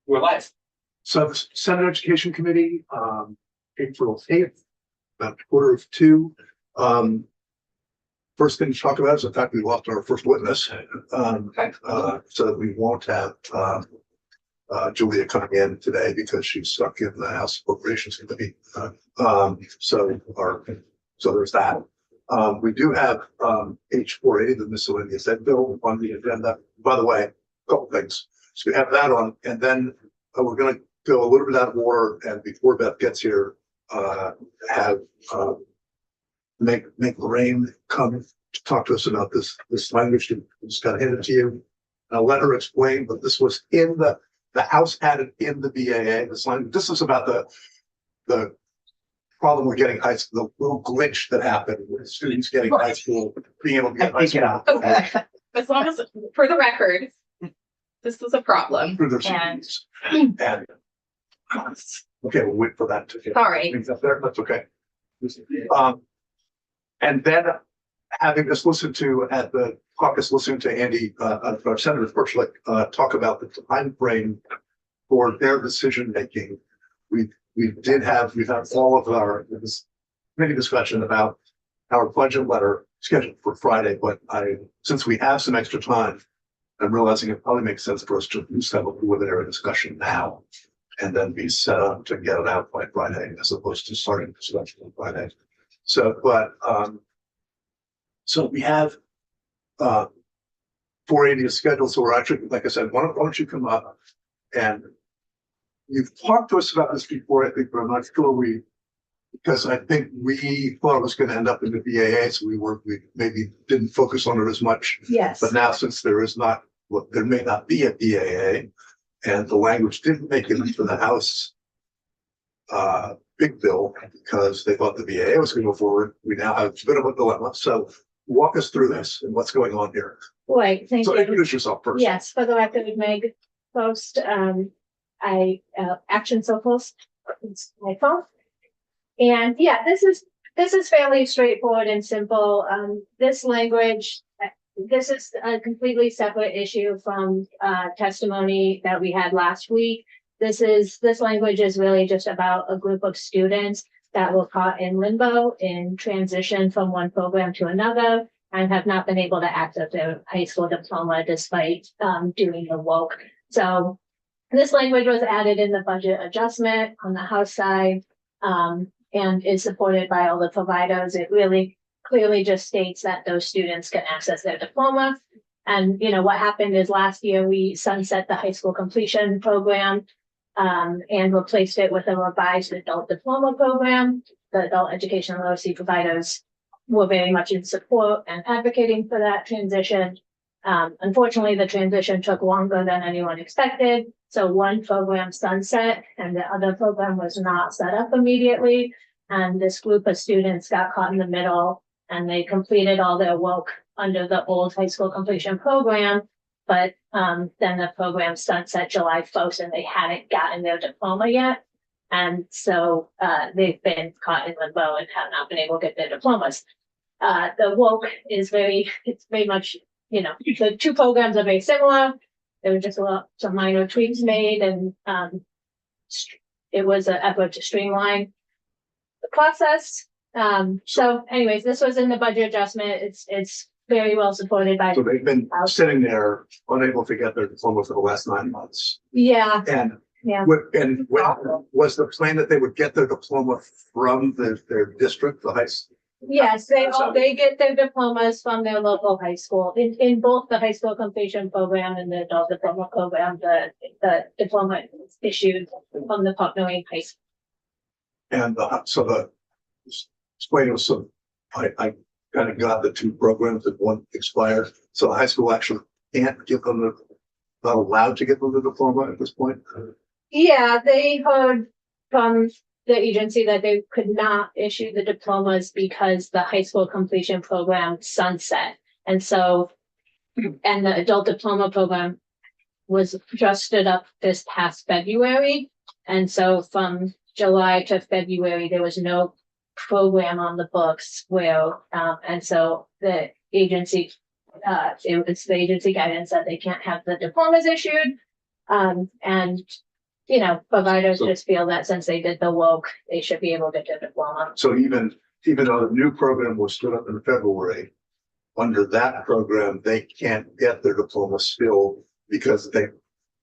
We're live. So the Senate Education Committee, April 8th, about 1:45. First thing to talk about is the fact we lost our first witness. So we won't have Julia coming in today because she's stuck in the House Appropriations Committee. So there's that. We do have H4A, the miscellaneous ed bill, on the agenda. By the way, a couple things. So we have that on, and then we're going to go a little bit out of order. And before Beth gets here, make Lorraine come to talk to us about this language that just got handed to you. I'll let her explain, but this was in the House added in the BAA. This language. This is about the problem we're getting high school, the little glitch that happened with students getting high school, being able to get high school. Okay. As long as, for the record, this is a problem. Through their And- CDs. And okay, we'll wait for that to get Sorry. things up there. That's okay. And then having just listened to at the caucus, listening to Andy, our Senator Porchlick, talk about the time frame for their decision making. We've had all of our many discussion about our budget letter scheduled for Friday, but since we have some extra time, I'm realizing it probably makes sense for us to just have a preliminary discussion now and then be set up to get it out by Friday as opposed to starting discussion on Friday. So we have 480 is scheduled. So we're actually, like I said, why don't you come up? And you've talked to us about this before, I think, but I'm not sure because I think we thought it was going to end up in the BAA, so we maybe didn't focus on it as much. Yes. But now, since there may not be a BAA, and the language didn't make it into the House big bill because they thought the BAA was going to go forward, we now have a bit of a dilemma. So walk us through this and what's going on here. Right, thank So you. introduce yourself first. Yes, for the record, Meg Post, Action So Post, it's my phone. And yeah, this is fairly straightforward and simple. This language, this is a completely separate issue from testimony that we had last week. This language is really just about a group of students that were caught in limbo in transition from one program to another and have not been able to access their high school diploma despite doing the WOC. So this language was added in the budget adjustment on the House side and is supported by all the providers. It really clearly just states that those students can access their diploma. And what happened is last year we sunset the high school completion program and replaced it with a revised adult diploma program. The adult education and literacy providers were very much in support and advocating for that transition. Unfortunately, the transition took longer than anyone expected. So one program sunset and the other program was not set up immediately. And this group of students got caught in the middle and they completed all their work under the old high school completion program. But then the program sunset July 1st and they hadn't gotten their diploma yet. And so they've been caught in limbo and have not been able to get their diplomas. The WOC is it's very much, the two programs are very similar. There were just some minor tweaks made and it was an effort to streamline the process. So anyways, this was in the budget adjustment. It's very well supported by. So they've been sitting there unable to get their diploma for the last 9 months. Yeah. And Yeah. when was the plan that they would get their diploma from their district, the high school? Yes, they get their diplomas from their local high school. In both the high school completion program and the adult diploma program, the diploma is issued from the partnering high school. And explain us. So I kind of got the two programs that one expired. So the high school actually can't give them not allowed to give them the diploma at this point. Yeah, they heard from the agency that they could not issue the diplomas because the high school completion program sunset. And the adult diploma program was just stood up this past February. And so from July to February, there was no program on the books and so the agency, it was the agency guidance that they can't have the diplomas issued. And providers So- just feel that since they did the woke, they should be able to get a diploma. So even though the new program was stood up in February, under that program, they can't get their diploma still because they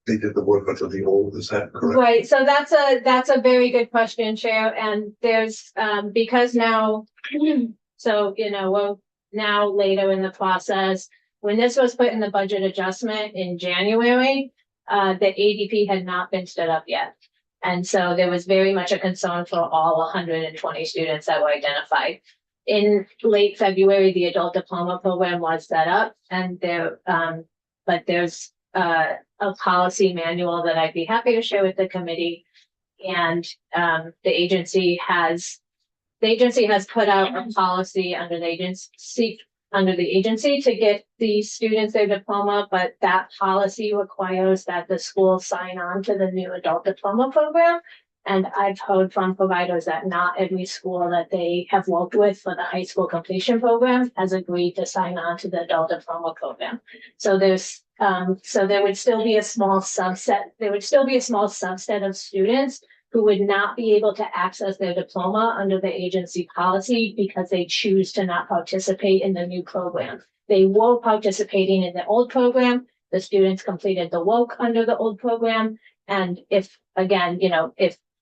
did the work under the old, is that correct? Right, so that's a very good question, Chair, and there's, because now, so, we're now later in the process. When this was put in the budget adjustment in January, the ADP had not been stood up yet. And so there was very much a concern for all 120 students that were identified. In late February, the adult diploma program was set up, and but there's a policy manual that I'd be happy to share with the committee. And the agency has put out a policy under the agency to get the students their diploma, but that policy requires that the school sign on to the new adult diploma program. And I've heard from providers that not every school that they have worked with for the high school completion program has agreed to sign on to the adult diploma program. So there would still be a small subset of students who would not be able to access their diploma under the agency policy because they choose to not participate in the new program. They were participating in the old program. The students completed the woke under the old program. And if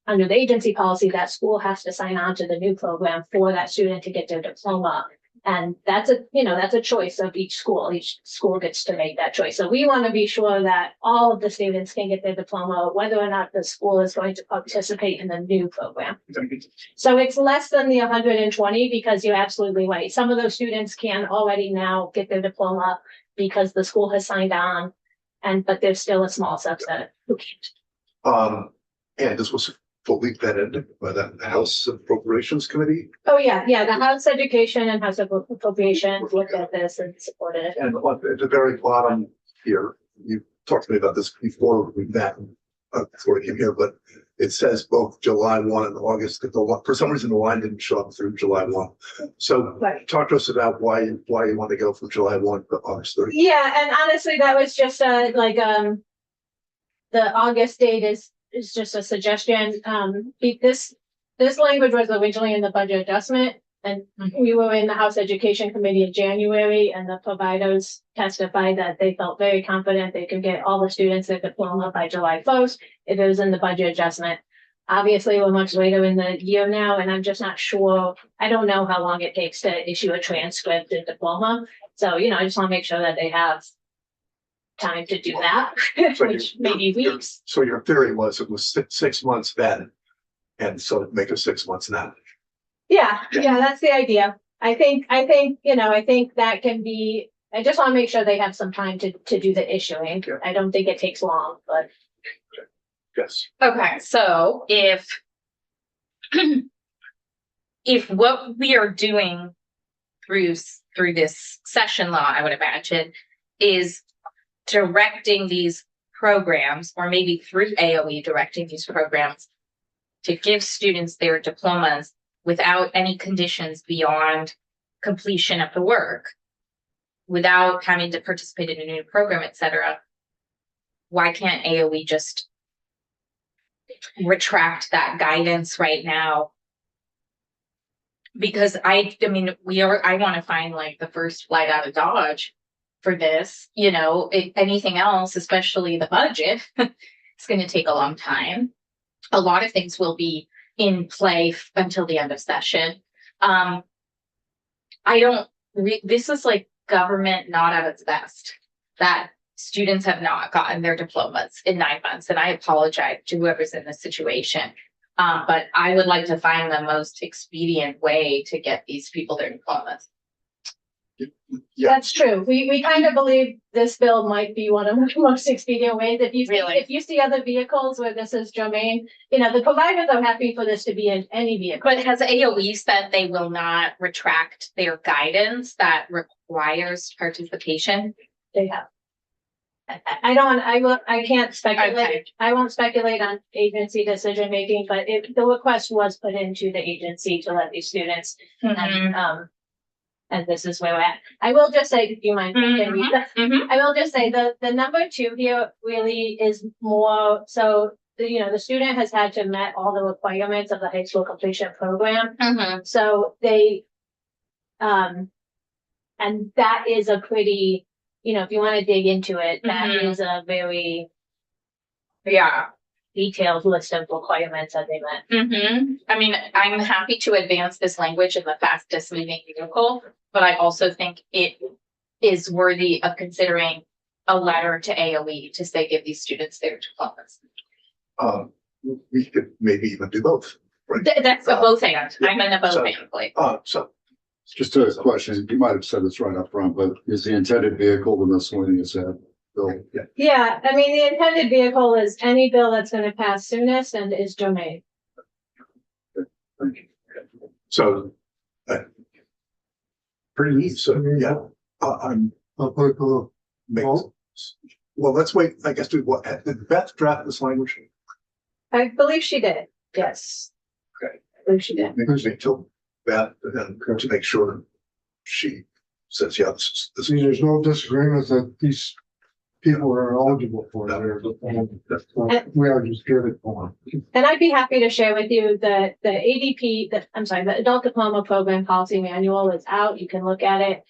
under the agency policy, that school has to sign on to the new program for that student to get their diploma. And that's a choice of each school. Each school gets to make that choice. So we want to be sure that all of the students can get their diploma, whether or not the school is going to participate in the new program. So it's less than the 120 because you're absolutely right. Some of those students can already now get their diploma because the school has signed on, but there's still a small subset who can't. And this was fully vetted by the House Appropriations Committee. Oh, yeah, the House Education and House Appropriations looked at this and supported it. And at the very bottom here, you talked to me about this before we met, before we came here, but it says both July 1 and August. For some reason, the line didn't show up through July 1. So Right. talk to us about why you want to go from July 1 to August 30. Yeah, and honestly, that was just the August date is just a suggestion. This language was originally in the budget adjustment, and we were in the House Education Committee in January, and the providers testified that they felt very confident they could get all the students their diploma by July 1st if it was in the budget adjustment. Obviously, we're much later in the year now, and I'm just not sure. I don't know how long it takes to issue a transcript and diploma. So, I just want to make sure that they have time to do that, So which may be weeks. So your theory was it was 6 months then, and so make it 6 months now. Yeah, that's the idea. I think that can be, I just want to make sure they have some time to do the issuing. Yeah. I don't think it takes long, but. Yes. Okay, so if what we are doing through this session law, I would imagine, is directing these programs, or maybe through AOE directing these programs to give students their diplomas without any conditions beyond completion of the work, without having to participate in a new program, etc. Why can't AOE just retract that guidance right now? Because I want to find like the first flight out of Dodge for this, anything else, especially the budget, it's going to take a long time. A lot of things will be in play until the end of session. This is like government not at its best, that students have not gotten their diplomas in 9 months. And I apologize to whoever's in this situation. But I would like to find the most expedient way to get these people their diplomas. Yeah. That's true. We kind of believe this bill might be one of the most expedient ways. Really? If you see other vehicles where this is germane, the providers are happy for this to be in any vehicle. But has AOE said they will not retract their guidance that requires participation? They have. I can't speculate. Okay. I won't speculate on agency decision making, but the request was put into the agency to let these students, and this is where we're at. I will just say, do you mind? Mhm. I will just say the number 2 here really is more, so the student has had to met all the requirements of the high school completion program. Mhm. So they, and that is a pretty, if you want to dig into it, that Mhm. is a very Yeah. detailed list of requirements that they met. I mean, I'm happy to advance this language in the fastest moving vehicle, but I also think it is worthy of considering a letter to AOE to say give these students their diplomas. We could maybe even do both, right? That's a both and. yeah. I'm in a both So- and place. So, Just a question, you might have said this right up front, but is the intended vehicle the miscellaneous ed bill? yeah, Yeah, I mean, the intended vehicle is any bill that's gonna pass soonest and is germane. Thank you. so. Pretty neat, so, yeah, I'm, I'll put a makes, well, let's wait, I guess, did Beth draft this language? I believe she did, yes. Okay. I believe she did. Maybe till Beth, and to make sure she says, yeah, this is. there's no disagreement that these people are eligible for it. We are just good for And I'd be happy to share with you the ADP, the Adult Diploma Program Policy Manual is out. You can look at it.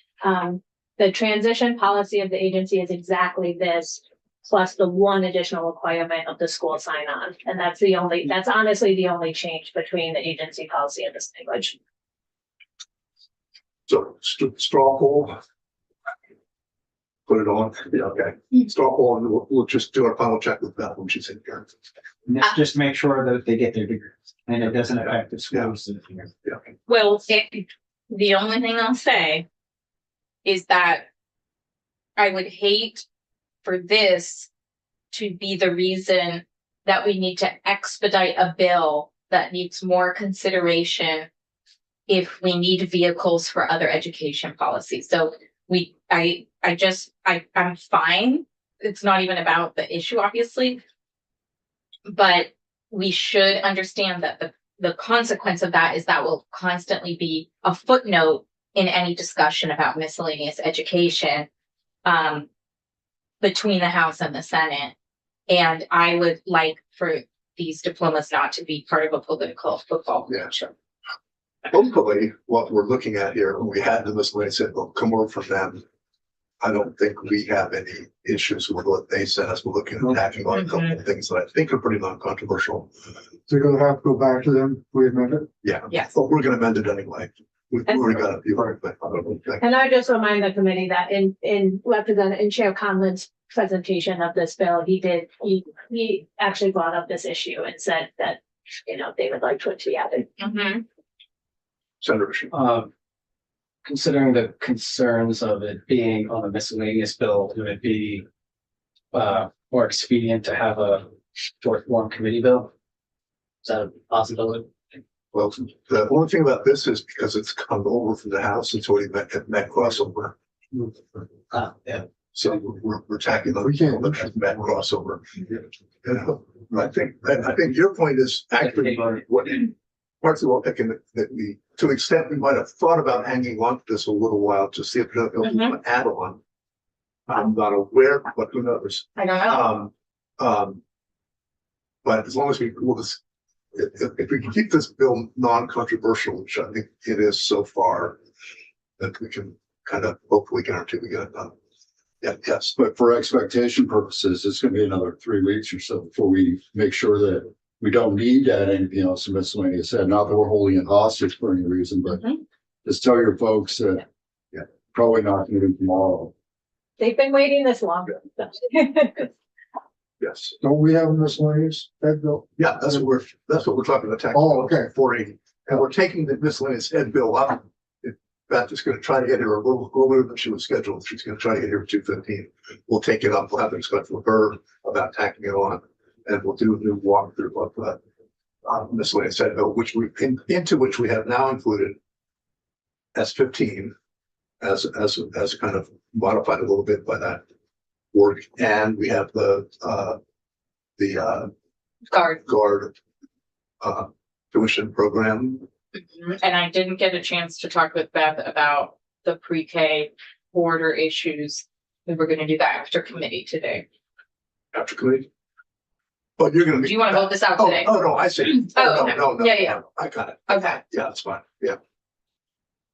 The transition policy of the agency is exactly this, plus the one additional requirement of the school sign on. And that's honestly the only change between the agency policy and this language. So straw poll. Put it on, yeah, okay, straw poll, and we'll just do our final check with Beth when she's in here. And that's just make sure that they get their degrees and it doesn't affect the schools. Yeah, Well, the only thing I'll say is that I would hate for this to be the reason that we need to expedite a bill that needs more consideration if we need vehicles for other education policies. So I'm fine. It's not even about the issue, obviously. But we should understand that the consequence of that is that will constantly be a footnote in any discussion about miscellaneous education between the House and the Senate. And I would like for these diplomas not to be part of a political football match. hopefully, what we're looking at here, when we had the miscellaneous, said, well, come over from them. I don't think we have any issues with what they said as we're looking at attacking on a couple of things that I think are pretty non-controversial. They're gonna have to go back to them, we amend it. Yeah. Yes. But we're gonna amend it anyway. We've already got a few, but I don't think. And I just remind the committee that in Chair Conlon's presentation of this bill, he actually brought up this issue and said that, they would like for it to be added. Senator Bishop. Considering the concerns of it being on a miscellaneous bill, would it be more expedient to have a short form committee bill? Is that a possibility? Well, the only thing about this is because it's come over from the House, it's already met crossover. Yeah. So we're tackling the met crossover. I think your point is actually what parts of what that we, to the extent we might have thought about hanging on to this a little while to see if there's an add-on. I'm not aware, but who knows? I don't know. But as long as we will this, if we can keep this bill non-controversial, which I think it is so far, that we can kind of hopefully guarantee we get it done. Yeah, yes. But for expectation purposes, it's gonna be another 3 weeks or so before we make sure that we don't need to add anything else to miscellaneous ed. Not that we're holding it hostage for any reason, but just tell your folks that probably not gonna be tomorrow. They've been waiting this long. Yes. Don't we have miscellaneous ed bill? Yeah, that's what we're talking about. Tax Oh, okay. 480. And we're taking the miscellaneous ed bill up. Beth is going to try to get here a little earlier than she was scheduled. She's going to try to get here at 2:15. We'll take it up. We'll have a discussion with her about tacking it on, and we'll do a new walkthrough of that miscellaneous ed bill, into which we have now included S15 as kind of modified a little bit by that work, and we have the guard tuition program. And I didn't get a chance to talk with Beth about the pre-K border issues. We were gonna do that after committee today. After committee. Oh, you're gonna. Do you want to vote this out Oh, today? oh, no, I see. Oh, No, okay. no, no, Yeah, yeah. no, I got it. Okay, Yeah, that's fine. Yeah.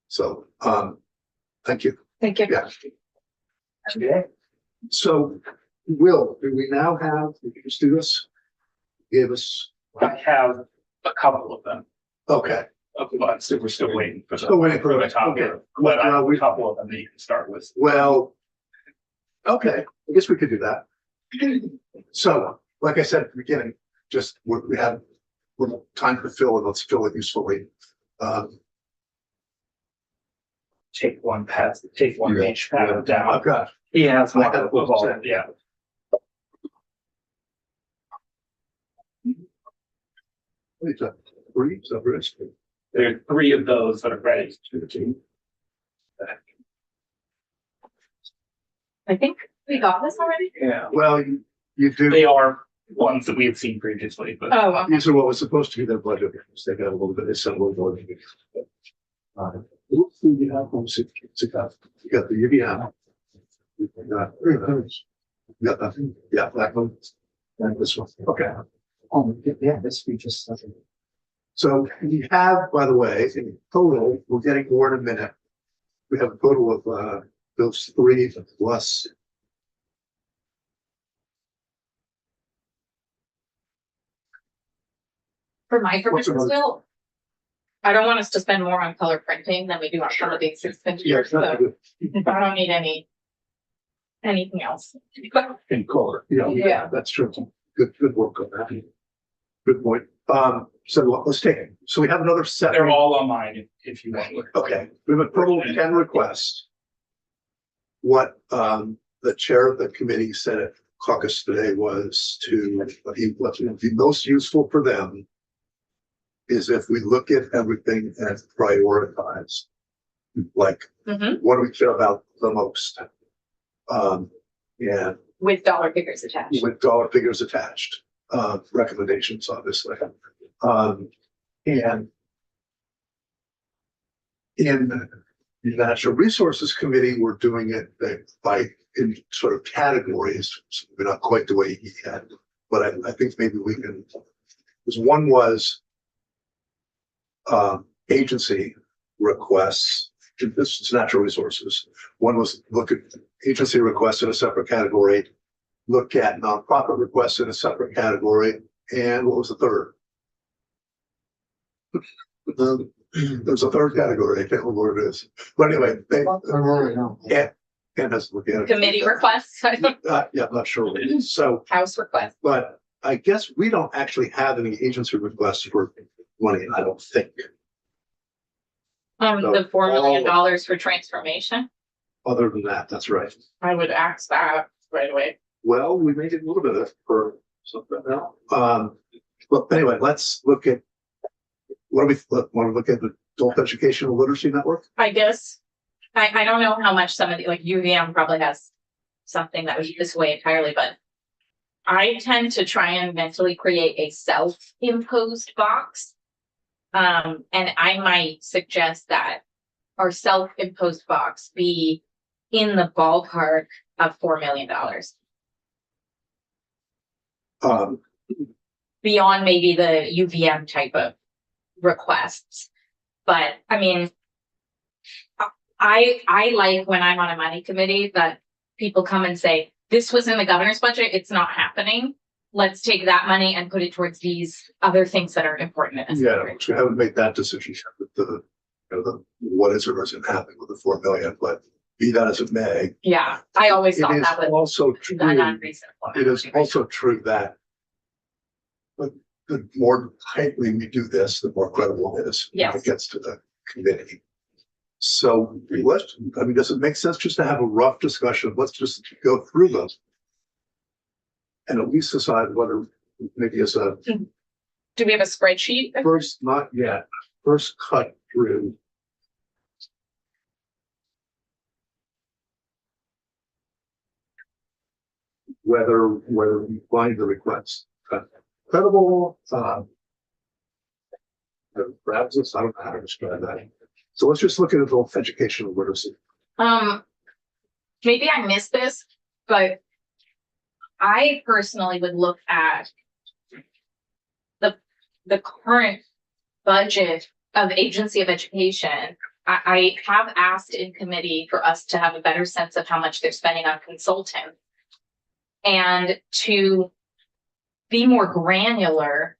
So, thank you. thank you. Yeah. Okay. So, Will, do we now have, we can just do this? Give us, I have a couple of them, okay. but we're still waiting for Still waiting for the it. top. Okay. But I have we- a couple of them that you can start with. Well, okay, I guess we could do that. So, like I said at the beginning, just we have little time to fill and let's fill it usefully. Take one Yeah. page, pat it down. I've got, He has I one got of all, it. yeah. what is that? Three, so rest. There are three of those that are ready. I think we got this already. Yeah. Well, you do, They are ones that we had seen previously, but Oh, okay. these are what was supposed to be their budget. They got a little bit, it's a little more. What food you have from you got the UVM. You got that, yeah, that one, and this one, okay. Oh, yeah, this we just. So we have, by the way, in total, we're getting more in a minute. We have a total of, those three plus. For my What's purposes, another- Will, I don't want us to spend more on color printing than we do on some of these Yeah, expenditures, it's not so good I don't need anything else. in color, yeah, Yeah. that's true. Good work on that. Good point. So let's take it. So we have another set. they're all on mine if you want. Okay, we have a total of 10 requests. What, the chair of the committee said at caucus today was to, what would be most useful for them is if we look at everything and prioritize. Like, Mhm. what do we care about the most? And With dollar figures attached. with dollar figures attached, recommendations, obviously. And in the Natural Resources Committee, we're doing it in sort of categories. So we're not quite the way he had, but I think maybe we can, because one was agency requests. This is natural resources. One was look at agency requests in a separate category, look at nonprofit requests in a separate category, and what was the third? There's a third category. I can't remember what it is. But anyway, and let's look at it. Committee requests, Yeah, I'm not sure what it is. So, house requests. but I guess we don't actually have any agency requests for money, I don't think. So, The $4 million for transformation, Other than that, that's right. I would ask that right away. Well, we made it a little bit of for something now. But anyway, let's look at, what do we want to look at the Adult Educational Literacy Network? I guess. I don't know how much some of the, like UVM probably has something that was this way entirely, but I tend to try and mentally create a self-imposed box. And I might suggest that our self-imposed box be in the ballpark of $4 million. Beyond maybe the UVM type of requests. But I mean, I like when I'm on a money committee that people come and say, this was in the governor's budget, it's not happening. Let's take that money and put it towards these other things that are important. in this Yeah, country." we haven't made that decision yet with the what is or isn't happening with the 4 million, but be that as it may. Yeah, I always It thought is that was also true, an unreasonable. it is also true that the more tightly we do this, the more credible it is. When Yes. it gets to the committee. So does it make sense just to have a rough discussion? Let's just go through those. And at least decide whether maybe as a Do we have a spreadsheet? first, not yet, first cut through. Whether we find the request credible, perhaps it's, I don't know how to describe that. So let's just look at adult educational literacy. Maybe I missed this, but I personally would look at the current budget of Agency of Education, I have asked in committee for us to have a better sense of how much they're spending on consultants. And to be more granular.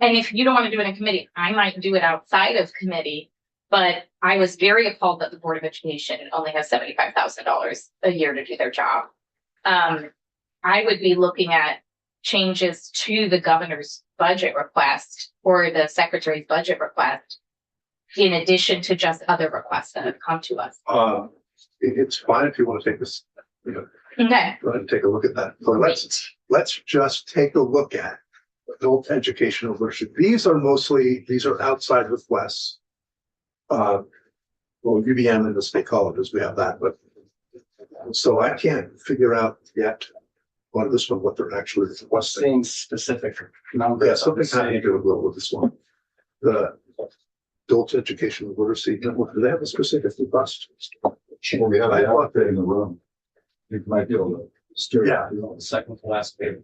And if you don't want to do it in committee, I might do it outside of committee. But I was very appalled that the Board of Education only has $75,000 a year to do their job. I would be looking at changes to the governor's budget request or the secretary's budget request, in addition to just other requests that have come to us. It's fine if you want to take this, you know, Okay. go ahead and take a look at that. So let's just take a look at adult educational literacy. These are outside requests. Well, UVM and the state colleges, we have that, but so I can't figure out yet what they're actually requesting. Seeing specific numbers. Yeah, something having to do with this one. The adult educational literacy, do they have a specific request? Well, we have I a thought outfit in the room. You might be able to steer. Yeah. The second to last page.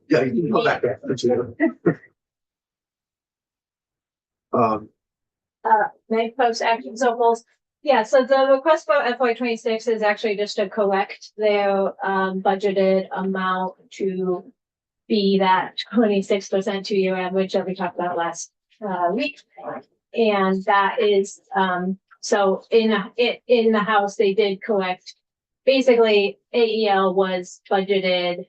Yeah, you can go back there. May post action so goals. Yeah, so the request for FY 26 is actually just to correct their budgeted amount to be that 26% 2-year average that we talked about last week. And that is so in the House, they did correct. Basically, AEL was budgeted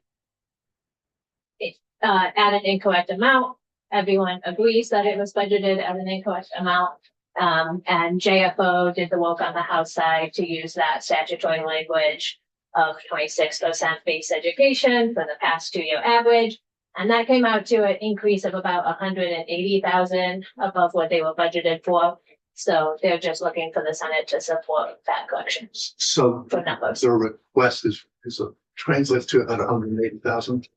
at an incorrect amount. Everyone agrees that it was budgeted at an incorrect amount. And JFO did the work on the House side to use that statutory language of 26% base education for the past 2-year average. And that came out to an increase of about 180,000 above what they were budgeted for. So they're just looking for the Senate to support that correction So for numbers. the request is translates to about 180,000.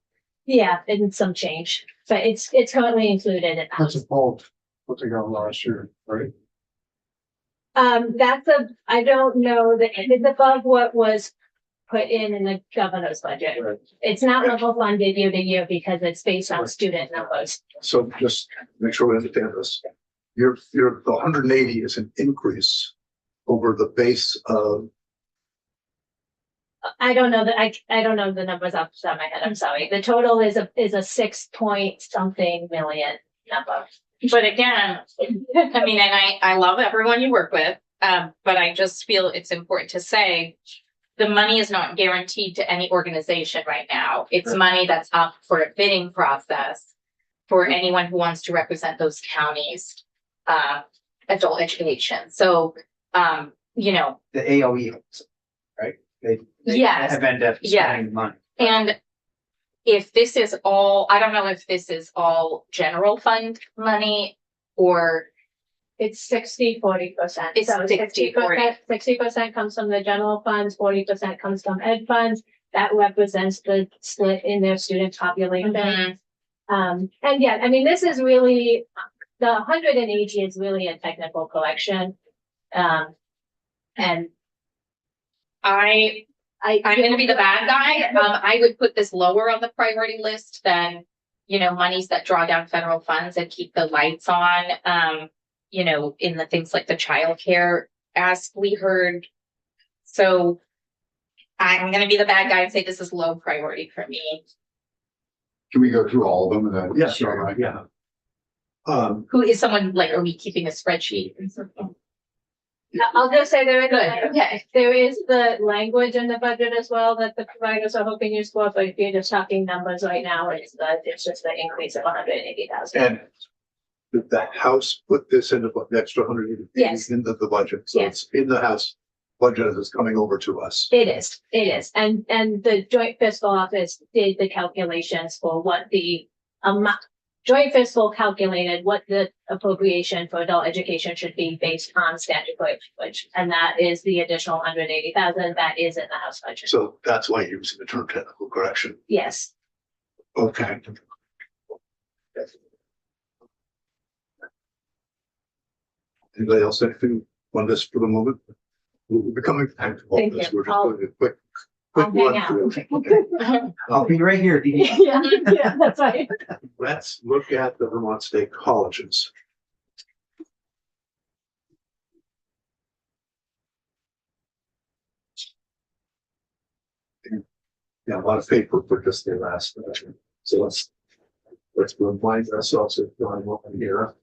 Yeah, and some change, but it's currently included in the House. above what they got last year, right? I don't know that it's above what was put in the governor's budget. Right. It's not level funded year to year because it's based on student numbers. So just make sure we understand this. The 180 is an increase over the base of, I don't know that I don't know the numbers off the top of my head. I'm sorry. The total is a 6 point something million number. But again, I mean, and I love everyone you work with, but I just feel it's important to say the money is not guaranteed to any organization right now. It's money that's up for a bidding process for anyone who wants to represent those counties, adult education. So, you know, The AOE, right? They yes. have ended up Yeah. spending money. And if this is all, I don't know if this is all general fund money or It's 60-40%. It's So 60-40. 60% comes from the general funds, 40% comes from ed funds. That represents the split in their student population. Mhm. And yeah, I mean, this is really, the 180 is really a technical collection. And I'm gonna be the bad guy. I would put this lower on the priority list than, you know, monies that draw down federal funds and keep the lights on. You know, in the things like the childcare, as we heard. So I'm gonna be the bad guy and say this is low priority for me. Can we go through all of them and then? yeah, start right? yeah. Who is someone like, are we keeping a spreadsheet? I'll just say Good, okay. there is the language in the budget as well that the providers are hoping you score, but if you're just talking numbers right now, it's just the increase of 180,000. And the House put this into the extra 180 Yes. into the budget. So Yes. it's in the House budget that's coming over to us. It is. And the joint fiscal office did the calculations for what the joint fiscal calculated what the appropriation for adult education should be based on statutory language. And that is the additional 180,000 that is in the House budget. So that's why you're using the term technical correction. Yes. Okay. Anybody else anything on this for the moment? We're becoming. Thank you. We're just doing a quick I'll quick hang run out. through. I'll be right here. Yeah, yeah, that's right. Let's look at the Vermont State Colleges. Yeah, a lot of paper for just the last, so let's remind ourselves of going on here.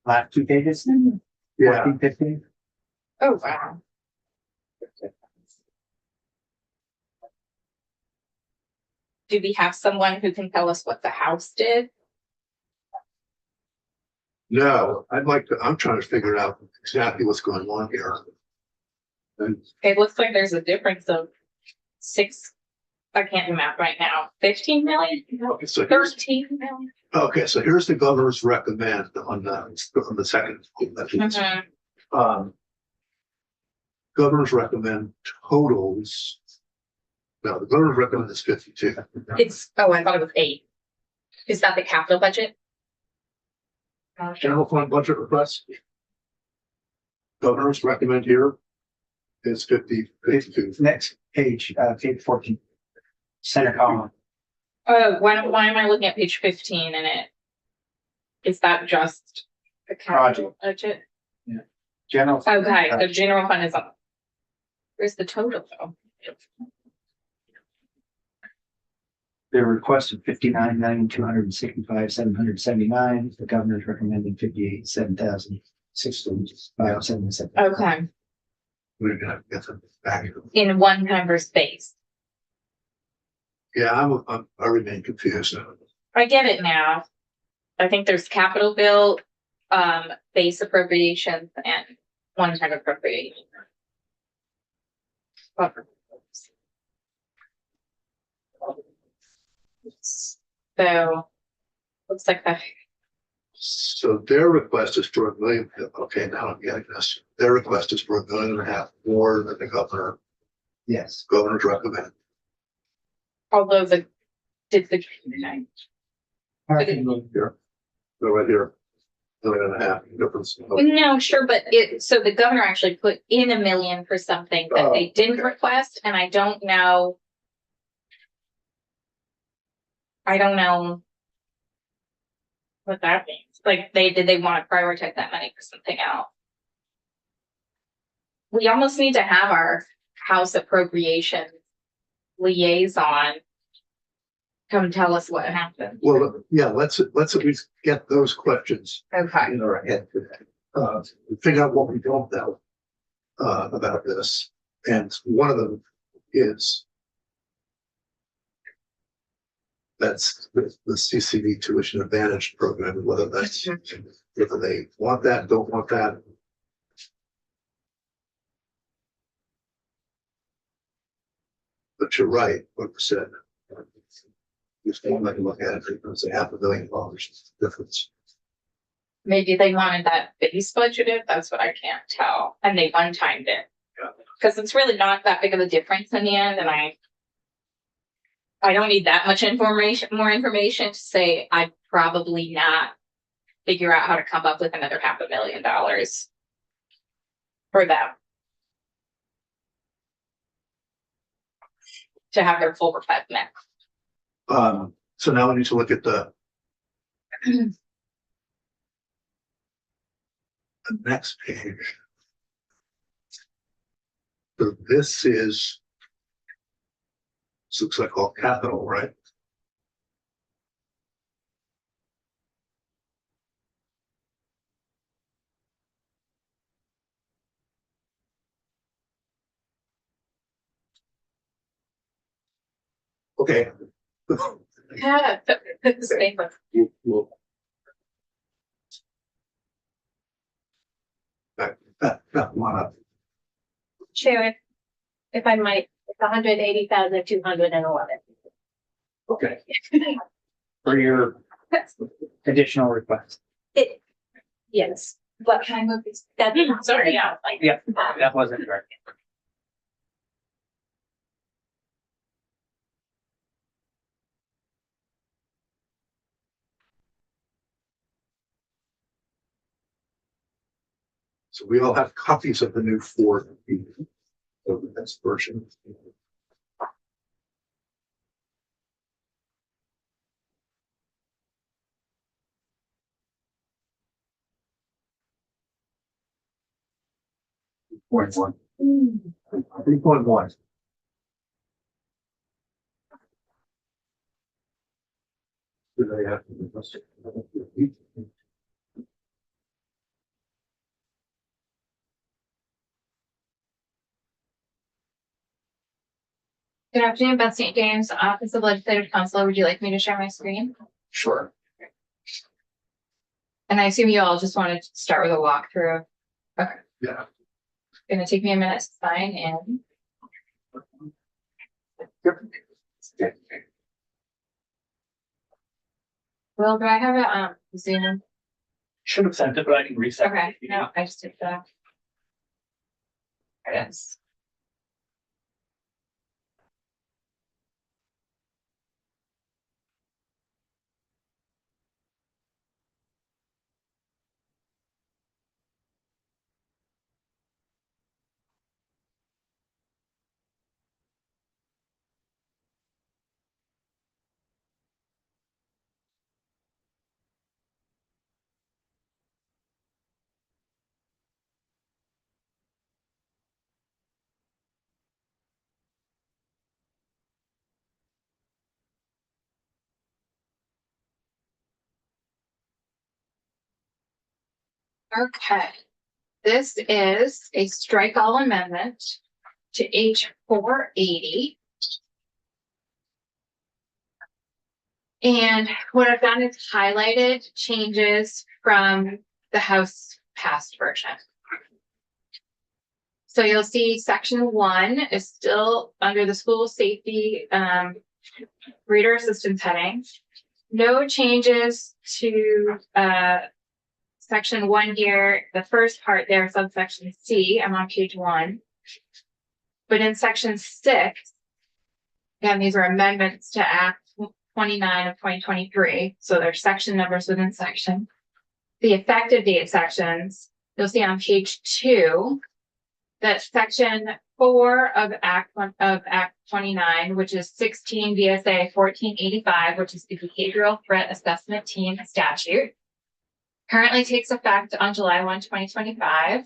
Last 2 pages? Yeah, 14, 15? Oh, wow. Do we have someone who can tell us what the house did? no, I'm trying to figure out exactly what's going on here. And It looks like there's a difference of I can't do math right now, 15 million, okay, so 13 million. here's the governor's recommend on the second. Mhm. Governors recommend totals. No, the governor's recommend is 52. I thought it was 8. Is that the capital budget? General fund budget request. Governor's recommend here is 52. Next page, page 14. Center column. Oh, why am I looking at page 15 in it? Is that just the capital budget? General. Okay, the general fund is up. Where's the total though? The request of 59,265,779. The governor's recommending 58,7,605,77. Okay, We're gonna get them back. in one time space. Yeah, I remain confused. I get it now. I think there's capital bill, base appropriations and one-time appropriation. So, looks like that. So their request is for $1 million. Okay, now I'm getting this. Their request is for $1.5 million more than the Yes. governor's recommend. Although Here, go right here. $1.5 million difference. no, sure, but so the governor actually put in $1 million for something that they didn't request, and I don't know. What that means. Like did they want to prioritize that money for something else? We almost need to have our House appropriation liaison come tell us what happened. Well, yeah, let's at least get those questions Okay. in our head today. Figure out what we don't know about this. And one of them is that's the CCD tuition advantage program, whether that's, whether they want that, don't want that. But you're right, what you said. Just one way to look at it, it's $500 million difference. Maybe they wanted that base budgeted, that's what I can't tell, and they one-timed it. Yeah. Cause it's really not that big of a difference in the end, and I don't need that much more information to say I'd probably not figure out how to come up with another $500,000 for them. To have their full request met. So now we need to look at the next page. So this looks like all capital, right? Okay. Yeah, this paper. We'll- Back one up. Chair, if I might, it's 180,211. Okay. For your additional request. Yes, but can I move this? That's Sorry, yeah, like. Yeah, that wasn't correct. So we all have copies of the new 4B. So that's version. Point one. 3.1. Do they have to? Good afternoon, Beth St. James, Office of Legislative Counsel. Would you like me to share my screen? Sure. And I assume you all just wanted to start with a walkthrough. Okay. Yeah. Gonna take me a minute to sign in. Will, do I have a Zoom? Should have sent it, but I can reset. Okay, no, I just did that. There it is. Okay, this is a strike all amendment to H 480. And what I've done is highlighted changes from the House passed version. So you'll see section 1 is still under the school safety reader assistance heading. No changes to section 1 here, the first part there, subsection C. I'm on page 1. But in section 6, again, these are amendments to Act 29 of 2023. So there's section numbers within section. The effective date sections, you'll see on page 2 that section 4 of Act 29, which is 16 VSA 1485, which is the Behavioral Threat Assessment Team statute, currently takes effect on July 1, 2025.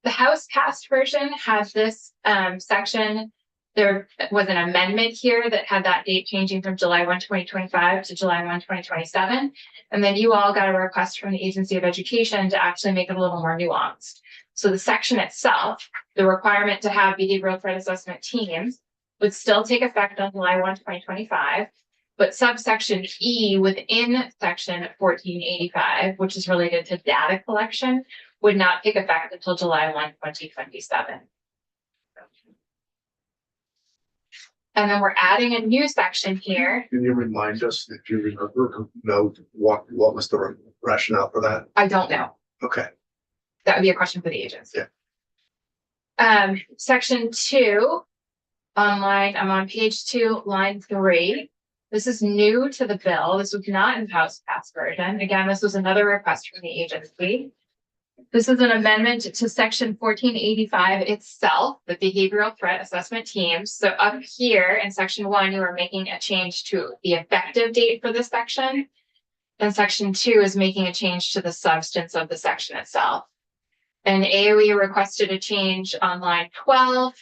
The House passed version has this section. There was an amendment here that had that date changing from July 1, 2025 to July 1, 2027. And then you all got a request from the Agency of Education to actually make it a little more nuanced. So the section itself, the requirement to have behavioral threat assessment teams, would still take effect on July 1, 2025. But subsection E within section 1485, which is related to data collection, would not take effect until July 1, 2027. And then we're adding a new section here. Can you remind us, if you remember, what was the rationale for that? I don't know. Okay. That would be a question for the agency. Yeah. Section 2, online, I'm on page 2, line 3. This is new to the bill. This was not in House passed version. Again, this was another request from the agency. This is an amendment to section 1485 itself, the behavioral threat assessment teams. So up here in section 1, you are making a change to the effective date for this section. And section 2 is making a change to the substance of the section itself. And AOE requested a change on line 12.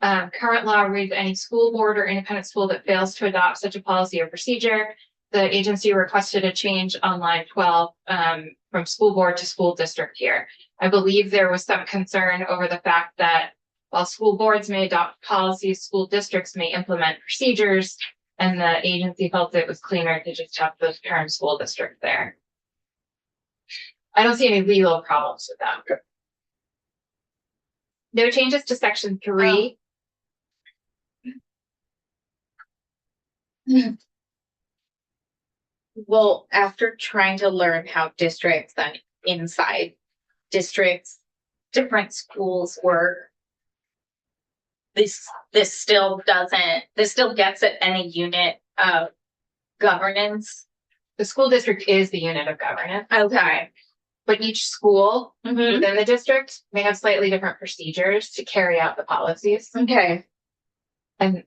Current law reads any school board or independent school that fails to adopt such a policy or procedure. The agency requested a change on line 12 from school board to school district here. I believe there was some concern over the fact that while school boards may adopt policies, school districts may implement procedures, and the agency felt it was cleaner to just have the term school district there. I don't see any legal problems with that. Okay. No changes to section 3. Well, after trying to learn how districts and inside districts, different schools work, this still gets at any unit of governance. The school district is the unit of governance. Okay. but each school Mhm. within the district may have slightly different procedures to carry out the policies. Okay. And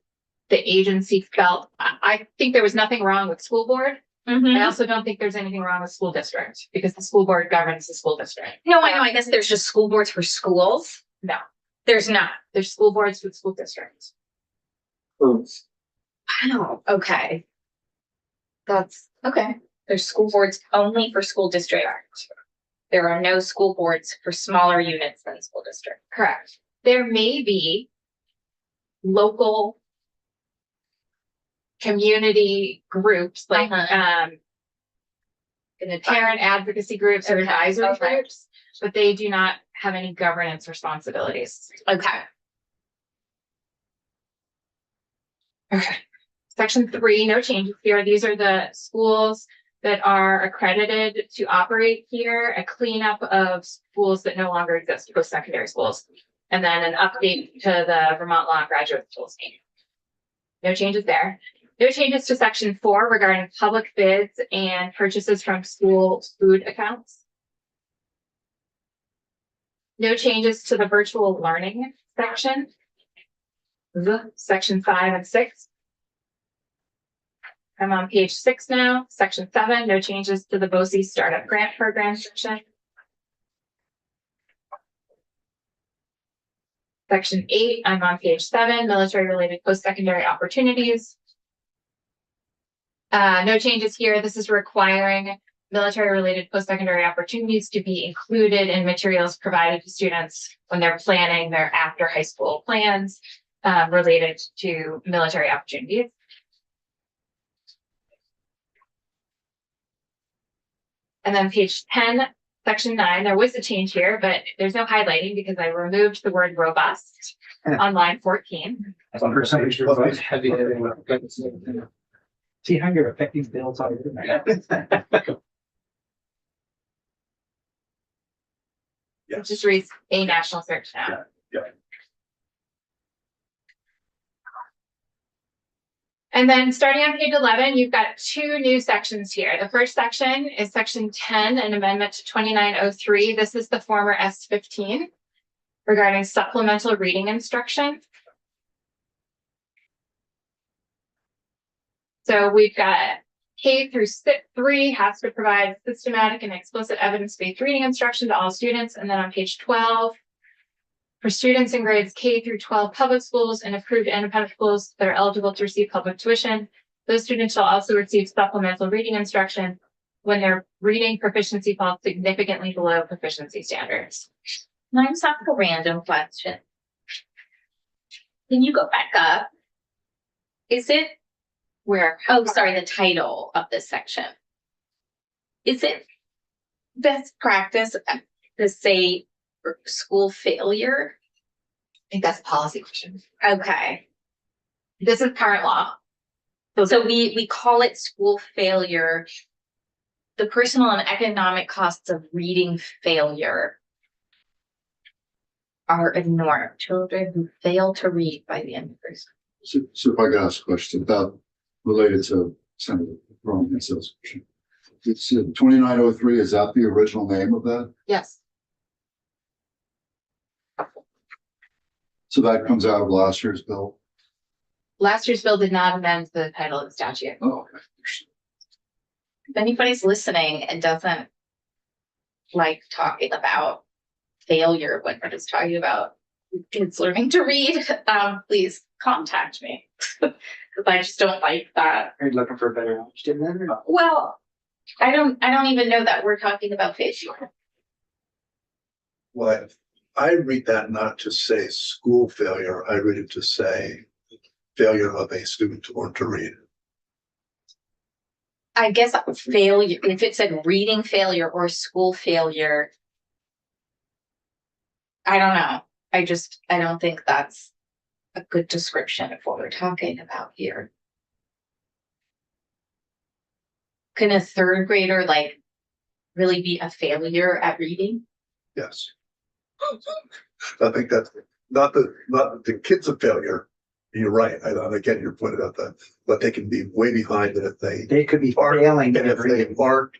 the agency felt, I think there was nothing wrong with school board. I Mhm. also don't think there's anything wrong with school district because the school board governs the school district. No, I know. I guess there's just school boards for schools. No, There's not. there's school boards with school districts. Wow. Okay. That's okay. There's school boards only for school districts. There are no school boards for smaller units than school district. Correct. There may be local community groups like In the parent advocacy groups or Okay, advisory okay. groups, but they do not have any governance responsibilities. Okay. Okay. Section 3, no changes here. These are the schools that are accredited to operate here, a cleanup of schools that no longer exist, post-secondary schools, and then an update to the Vermont Law Graduate School scheme. No changes there. No changes to section 4 regarding public bids and purchases from school food accounts. No changes to the virtual learning section. Section 5 and 6. I'm on page 6 now, section 7, no changes to the BOCES startup grant program section. Section 8, I'm on page 7, military related post-secondary opportunities. No changes here. This is requiring military related post-secondary opportunities to be included in materials provided to students when they're planning their after high school plans related to military opportunities. And then page 10, section 9, there was a change here, but there's no highlighting because I removed the word robust on line 14. For some reason, It's heavy. see how you're affecting bills on your. It just reads a national search now. Yeah. And then starting on page 11, you've got 2 new sections here. The first section is section 10, an amendment to 2903. This is the former S15 regarding supplemental reading instruction. So we've got K through 3 has to provide systematic and explicit evidence-based reading instruction to all students. And then on page 12, for students in grades K through 12 public schools and approved independent schools that are eligible to receive public tuition, those students shall also receive supplemental reading instruction when their reading proficiency falls significantly below proficiency standards. Can I just ask a random question? Can you go back up? Is it where, oh, sorry, the title of this section. Is it best practice to say school failure? I think that's a policy question. Okay. This is current law. So we call it school failure. The personal and economic costs of reading failure are ignored. Children who fail to read by the end of first. So if I could ask a question about related to Senator Roman and Sales. It's 2903, is that the original name of that? Yes. So that comes out of last year's bill? Last year's bill did not amend the title of the statute. Oh, okay. If anybody's listening and doesn't like talking about failure when we're just talking about kids learning to read, please contact me. Because I just don't like that. Are you looking for a better option then? Well, I don't even know that we're talking about failure. What I read that not to say school failure, I read it to say failure of a student to learn to read. I guess failure, if it said reading failure or school failure, I don't know. I don't think that's a good description of what we're talking about here. Can a third grader like really be a failure at reading? Yes. I think that's not the kid's a failure. You're right. I get your point about that, but they can be way behind it if they They could be aren't, failing. and if they aren't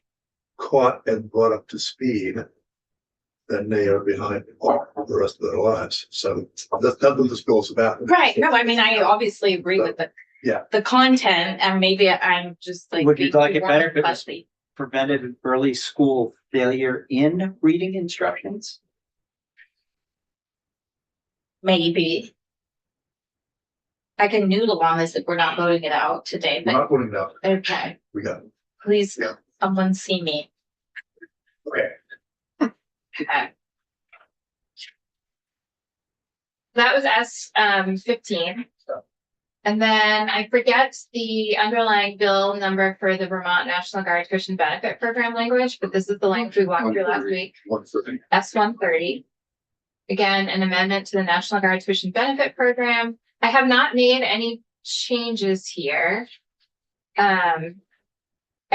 caught and brought up to speed, then they are behind all the rest of their lives. So that's what this bill is about. Right, no, I mean, I obviously agree with the content, and maybe I'm just like. Would you being like it warm better and if it was- fuzzy. Prevented early school failure in reading instructions. Maybe. I can noodle on this if we're not voting it out today, We're but not putting it out. okay, We got it. please, Yeah. someone see me. Okay. Okay. That was S 15. And then I forget the underlying bill number for the Vermont National Guard Tuition Benefit Program language, but this is the language we walked through last week. 130. S 130. Again, an amendment to the National Guard Tuition Benefit Program. I have not made any changes here. I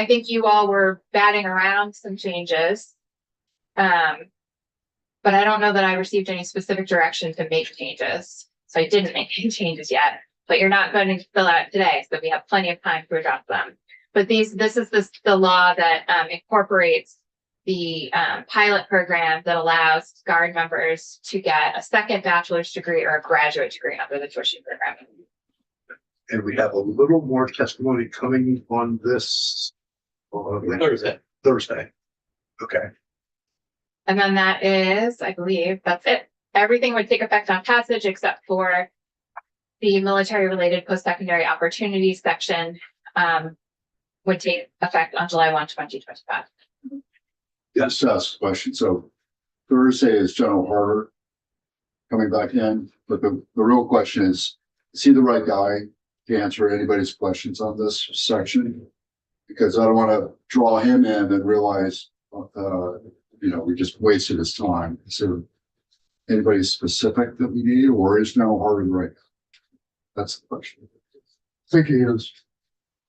think you all were batting around some changes. But I don't know that I received any specific direction to make changes. So I didn't make any changes yet, but you're not going to fill out today, so we have plenty of time to address them. But this is the law that incorporates the pilot program that allows Guard members to get a second bachelor's degree or a graduate degree under the tuition program. And we have a little more testimony coming on this. on Thursday. Thursday. Okay. And then that is, I believe, that's it. Everything would take effect on passage except for the military-related post-secondary opportunities section would take effect on July 1, 2025. Yes, to ask a question. So Thursday is General Harder coming back in, but the real question is he the right guy to answer anybody's questions on this section? Because I don't want to draw him in and realize, we just wasted his time. Is there anybody specific that we need, or is General Harder right? That's the question. I think he is.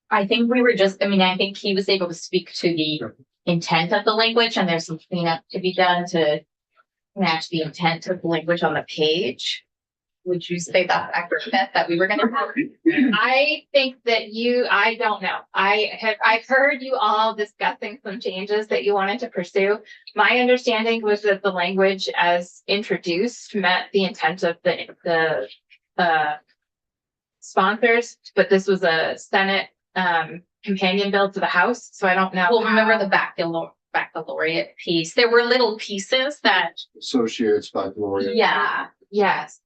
I think I think he was able to speak to the intent of the language, and there's some cleanup to be done to match the intent of the language on the page. Would you say that's accurate, Beth, that we were gonna have? I think that I don't know. I've heard you all discussing some changes that you wanted to pursue. My understanding was that the language as introduced met the intent of the sponsors, but this was a Senate companion bill to the House, so I don't know. Well, remember the baccalaureate piece? There were little pieces that, Associates baccalaureate. yeah, Yes.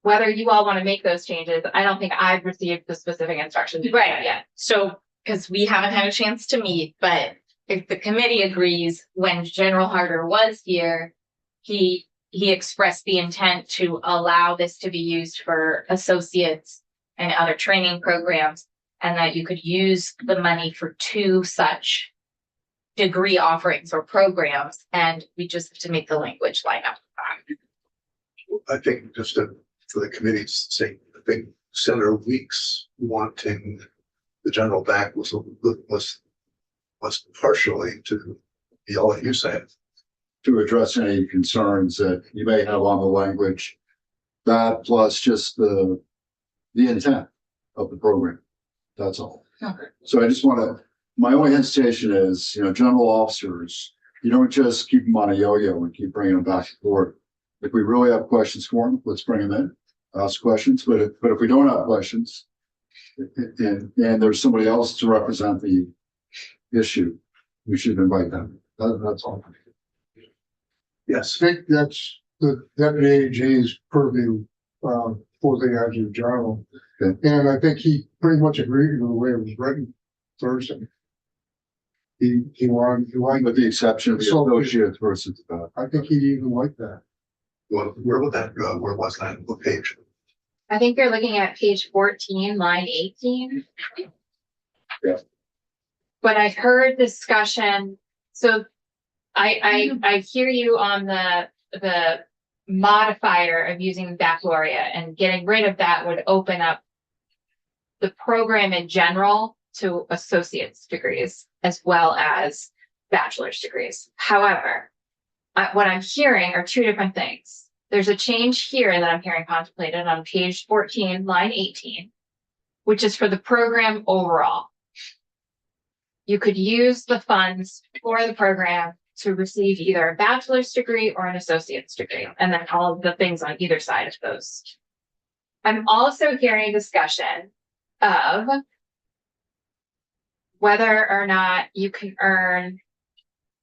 Whether you all want to make those changes, I don't think I've received the specific instructions right, yet. So, because we haven't had a chance to meet, but if the committee agrees, when General Harder was here, he expressed the intent to allow this to be used for associates and other training programs, and that you could use the money for 2 such degree offerings or programs, and we just have to make the language line up. I think just for the committee's sake, I think Senator Weeks wanting the general back was partially to be all that you said. To address any concerns that you may have on the language, that plus just the intent of the program. That's all. Okay. So I just want to, my only hesitation is, general officers, you don't just keep them on a yo-yo and keep bringing them back and forth. If we really have questions for them, let's bring them in, ask questions. But if we don't have questions, and there's somebody else to represent the issue, we should invite them. That's all. Yes. I think that's the deputy AG's purview for the Adjutant General. Okay. And I think he pretty much agreed with the way it was written Thursday. He liked, With the exception of the associates versus the. I think he even liked that. Well, where would that go? Where was that? What page? I think you're looking at page 14, line 18. Yeah. But I heard discussion, so I hear you on the modifier of using baccalaureate, and getting rid of that would open up the program in general to associate's degrees as well as bachelor's degrees. However, what I'm hearing are 2 different things. There's a change here that I'm hearing contemplated on page 14, line 18, which is for the program overall. you could use the funds for the program to receive either a bachelor's degree or an associate's degree, and then all of the things on either side of those. I'm also hearing discussion of whether or not you can earn.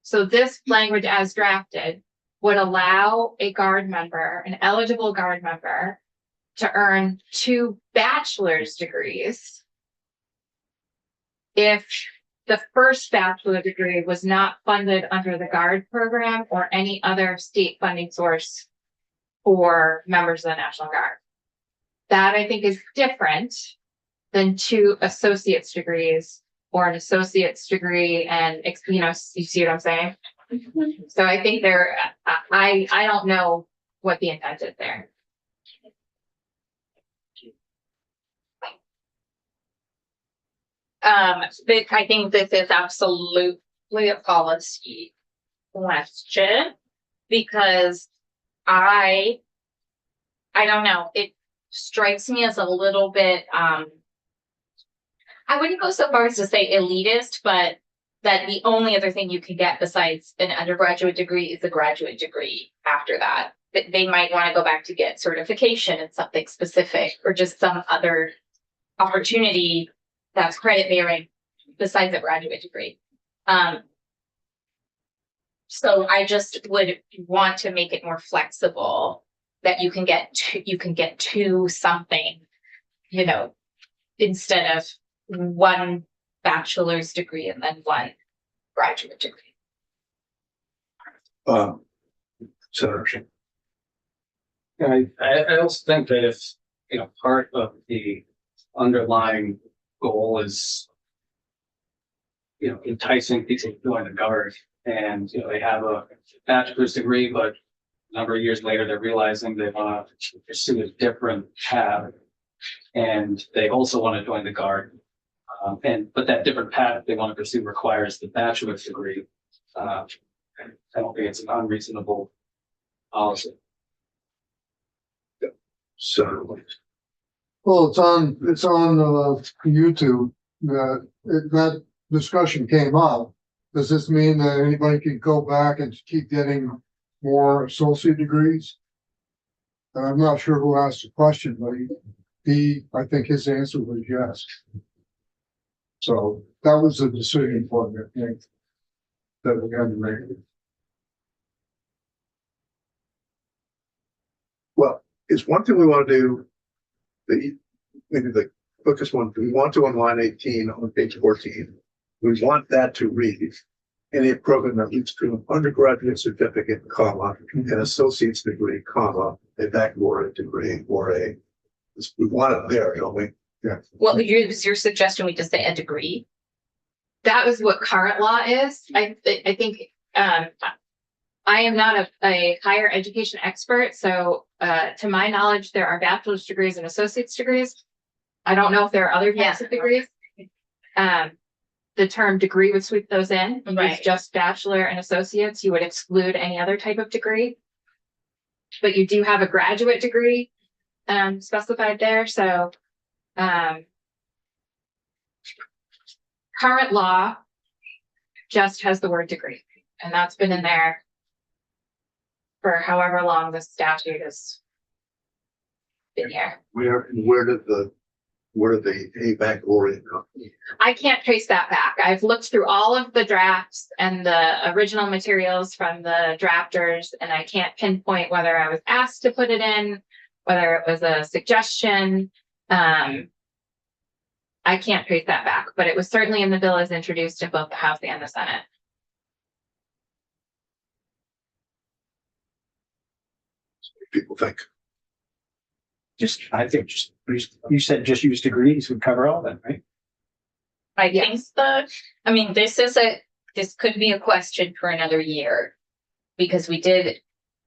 So this language as drafted would allow a guard member, an eligible guard member, to earn 2 bachelor's degrees if the first bachelor degree was not funded under the guard program or any other state funding source for members of the National Guard. That I think is different than 2 associate's degrees or an associate's degree and, you see what I'm saying? So I think I don't know what the intent is there. But I think this is absolutely a policy question because I don't know, it strikes me as a little bit, I wouldn't go so far as to say elitist, but that the only other thing you can get besides an undergraduate degree is a graduate degree after that. But they might want to go back to get certification in something specific or just some other opportunity that's credit bearing besides a graduate degree. So I just would want to make it more flexible that you can get to something, instead of 1 bachelor's degree and then 1 graduate degree. Senator Shin. I also think that if, part of the underlying goal is, enticing people to join the Guard and, they have a bachelor's degree, but a number of years later, they're realizing they want to pursue a different path and they also want to join the Guard. But that different path they want to pursue requires the bachelor's degree. I don't think it's an unreasonable policy. So, Well, it's on YouTube that discussion came up. Does this mean that anybody can go back and keep getting more associate degrees? And I'm not sure who asked the question, but I think his answer was yes. So that was a decision for me, I think, that we had to make. well, it's one thing we want to do, maybe the quickest one, we want to on line 18 on page 14. We want that to read any program that leads to an undergraduate certificate, comma, an associate's degree, comma, a baccalaureate degree, or we want it there, don't we? Yeah. Well, is your suggestion we just say a degree? That was what current law is. I think, I am not a higher education expert, so to my knowledge, there are bachelor's degrees and associate's degrees. I don't know if there are other types of degrees. The term degree would sweep those in. Right. It's just bachelor and associates. You would exclude any other type of degree. But you do have a graduate degree specified there, so current law just has the word degree, and that's been in there for however long the statute has been here. Where did the a baccalaureate come? I can't trace that back. I've looked through all of the drafts and the original materials from the drafters, and I can't pinpoint whether I was asked to put it in, whether it was a suggestion. I can't trace that back, but it was certainly in the bill as introduced in both the House and the Senate. People think. I think you said just use degrees would cover all that, right? I think this could be a question for another year. Because we did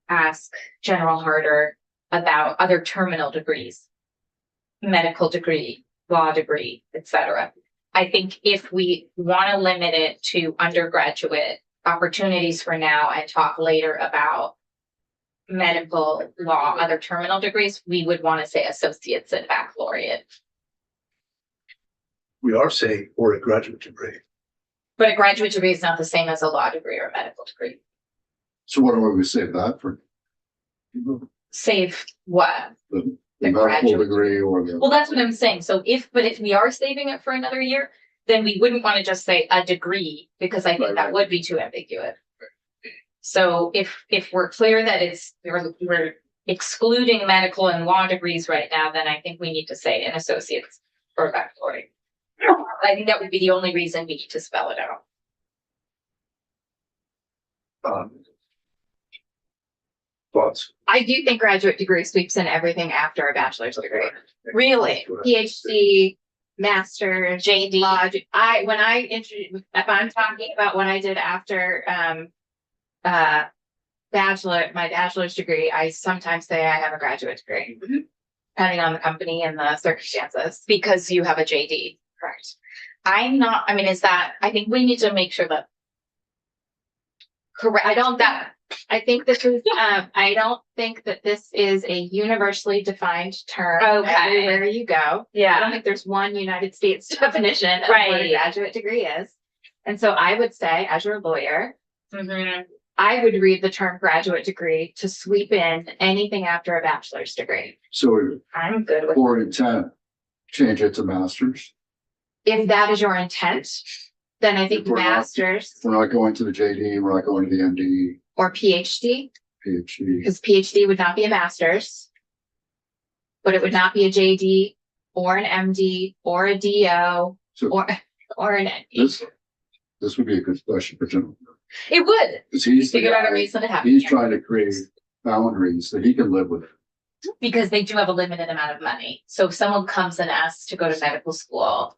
ask General Harder about other terminal degrees, medical degree, law degree, etc. I think if we want to limit it to undergraduate opportunities for now and talk later about medical, law, other terminal degrees, we would want to say associates and baccalaureate. We are saying or a graduate degree. But a graduate degree is not the same as a law degree or a medical degree. So what do we save that for? Save what? The The medical graduate degree or the, Well, that's what I'm saying. So if we are saving it for another year, then we wouldn't want to just say a degree, because I think Right, that right. would be too ambiguous. So if we're clear that we're excluding medical and law degrees right now, then I think we need to say an associate's or a baccalaureate. I think that would be the only reason we need to spell it out. Thoughts? I do think graduate degree sweeps in everything after a bachelor's degree. Really? PhD, master's, JD. if I'm talking about what I did after, my bachelor's degree, I sometimes say I have a graduate degree. Depending on the company and the circumstances. Because you have a JD. Correct. I think we need to make sure that. Correct. I think this is, I don't think that this is a universally defined term. Okay. Everywhere you go. I don't Yeah. think there's one United States definition of what a Right. graduate degree is. And so I would say, as your lawyer, Mhm. I would read the term graduate degree to sweep in anything after a bachelor's degree. so I'm good with. for intent, change it to masters. If that is your intent, then I think If we're not- master's We're not going to the JD, we're not going to the MD, or PhD, PhD. because PhD would not be a master's. But it would not be a JD or an MD or a DO So or an this would be a good question for Jim. It would. Because he's the Figure out a guy, reason to have. he's it. trying to create boundaries that he can live with. Because they do have a limited amount of money. So if someone comes and asks to go to medical school,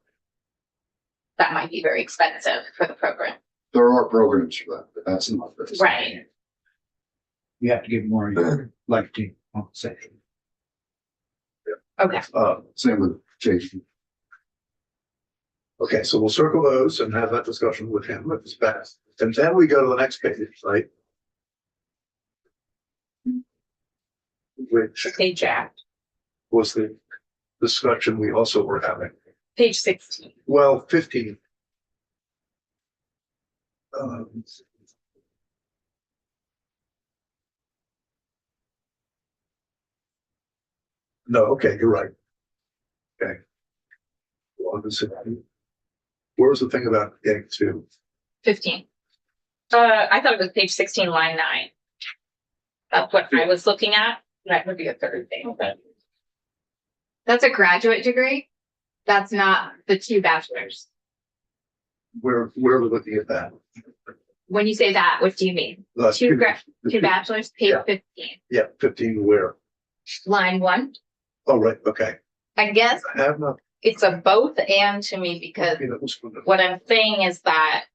that might be very expensive for the program. There are programs for that, but that's not this. Right. You have to give more like to compensation. Okay. Same with JD. Okay, so we'll circle those and have that discussion with him if it's passed. And then we go to the next page, right? Which Page Jack. was the discussion we also were having. Page 16. Well, 15. No, okay, you're right. Okay. Well, where was the thing about getting to? 15. I thought it was page 16, line 9. That's what I was looking at. That would be a third thing. That's a graduate degree. That's not the two bachelors. Where we're looking at that? When you say that, what do you mean? Two bachelors, page Yeah. 15, Yeah, 15 where? line 1. Oh, right, okay. I guess I have not. it's a both and to me, because That was from the- what I'm saying is that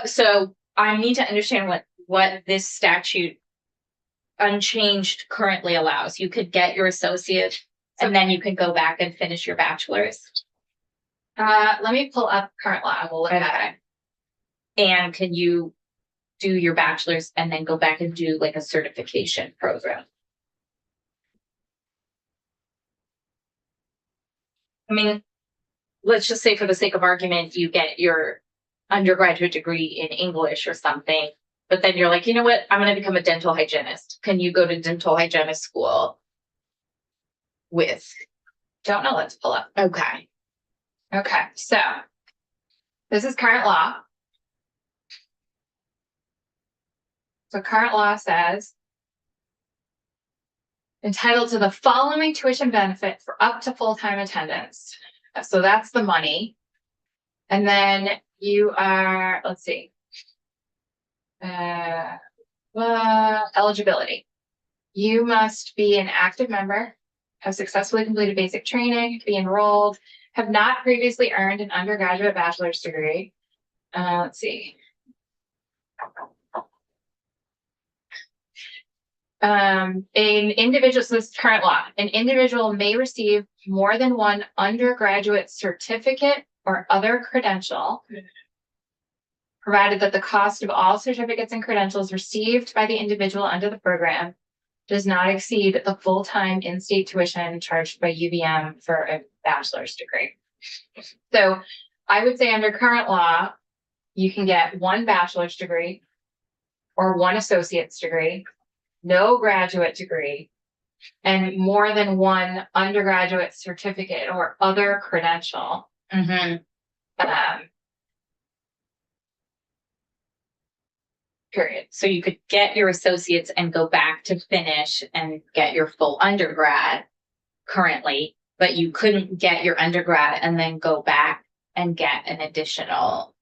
so I need to understand what this statute unchanged currently allows. You could get your associate and then you can go back and finish your bachelor's. Let me pull up current law. We'll look at it. And can you do your bachelor's and then go back and do like a certification program? I mean, let's just say for the sake of argument, you get your undergraduate degree in English or something, but then you're like, you know what, I'm going to become a dental hygienist. Can you go to dental hygienist school with? Don't know. Let's pull up. Okay. Okay, so this is current law. So current law says entitled to the following tuition benefit for up to full-time attendance. So that's the money. And then you are, let's see. Eligibility. You must be an active member, have successfully completed basic training, be enrolled, have not previously earned an undergraduate bachelor's degree. Let's see. An individual, so this is current law, an individual may receive more than one undergraduate certificate or other credential, provided that the cost of all certificates and credentials received by the individual under the program does not exceed the full-time in-state tuition charged by UVM for a bachelor's degree. So I would say under current law, you can get one bachelor's degree or one associate's degree, no graduate degree, and more than one undergraduate certificate or other credential. Mhm. Period. So you could get your associates and go back to finish and get your full undergrad currently, but you couldn't get your undergrad and then go back and get an additional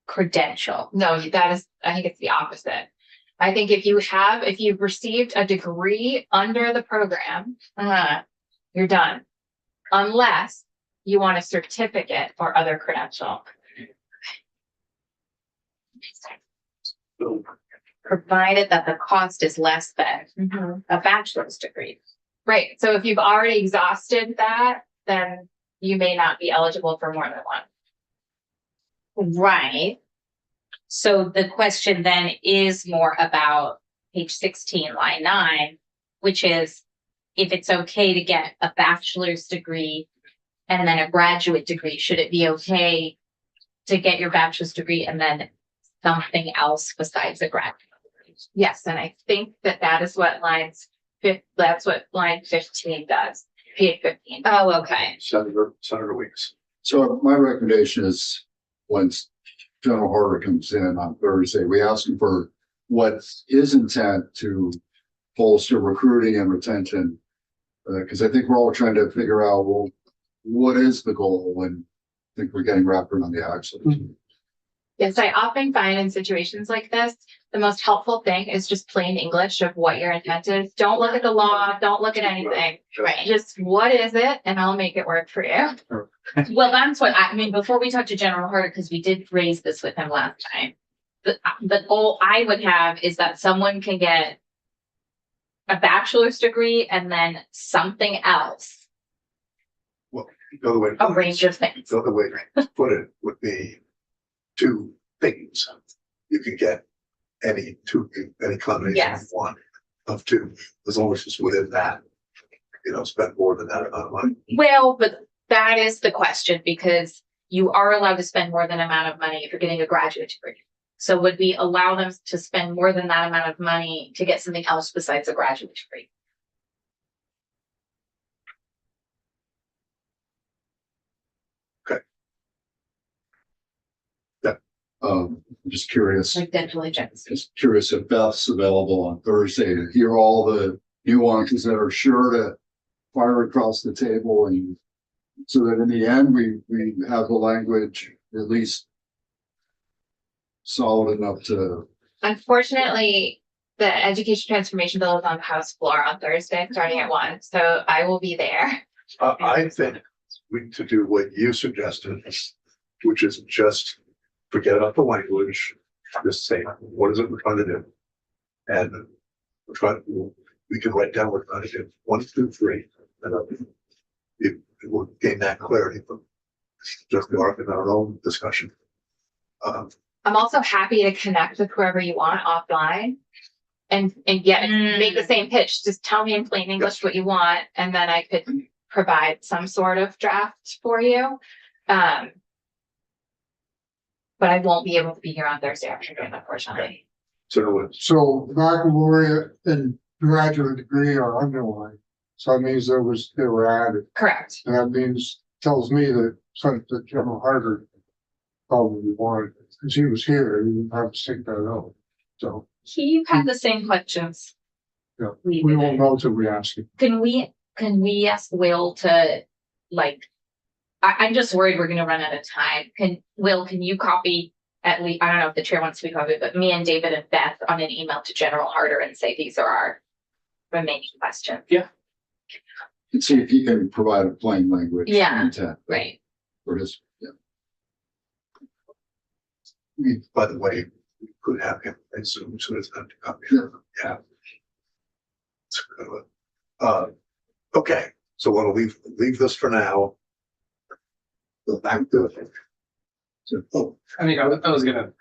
credential. No, that is, I think it's the opposite. I think if you've received a degree under the program, you're done. Unless you want a certificate or other credential. So Provided that the cost is less than a bachelor's degree. Right, so if you've already exhausted that, then you may not be eligible for more than one. Right. So the question then is more about page 16, line 9, which is if it's okay to get a bachelor's degree and then a graduate degree, should it be okay to get your bachelor's degree and then something else besides a graduate? Yes, and I think that is what that's what line 15 does, page 15. Oh, okay. Senator Weeks. So my recommendation is when General Harder comes in on Thursday, we ask him for what his intent to bolster recruiting and retention. Because I think we're all trying to figure out, well, what is the goal? And I think we're getting wrapped around the axle. Yes, I often find in situations like this, the most helpful thing is just plain English of what your intent is. Don't look at the law, don't look at anything. Right. Just what is it? And I'll make it work for you. Well, that's what I mean, before we talk to General Harder, because we did raise this with him last time. The goal I would have is that someone can get a bachelor's degree and then something else, The other way. a range of things. The other way to put it would be two things. You can get any combination Yes. of one, of two, as long as it's within that. Spend more than that amount of money. Well, but that is the question, because you are allowed to spend more than amount of money if you're getting a graduate degree. So would we allow them to spend more than that amount of money to get something else besides a graduate degree? I'm just curious. Like dental agents? Just curious if Beth's available on Thursday to hear all the nuances that are sure to fire across the table, and so that in the end, we have the language at least solid enough to. Unfortunately, the education transformation bill is on the House floor on Thursday, starting at 1. So I will be there. I think we need to do what you suggested, which is just forget about the language, just say, what is it we're trying to do? And we can write down what we're trying to do, 1, 2, 3, and it will gain that clarity from just our own discussion. I'm also happy to connect with whoever you want offline and make the same pitch. Just tell me in plain English what you want, and then I could provide some sort of draft for you. But I won't be able to be here on Thursday afternoon, unfortunately. So baccalaureate and graduate degree are underlined. So that means they were added. Correct. And that tells me that General Harder probably wanted, because he was here, he didn't have to stick that out. So He had the same questions. Yeah, We we did. won't know till we ask him. Can we ask Will to, like, I'm just worried we're gonna run out of time. Can you copy at least, I don't know if the chair wants to be copied, but me and David and Beth on an email to General Harder and say these are our remaining questions? And see if you can provide a plain language. Yeah. Intent Right. for his, yeah. By the way, we could have him in Zoom, so it's not to copy. Yeah. Okay, so we'll leave this for now. Go back to it. So, I mean, I was gonna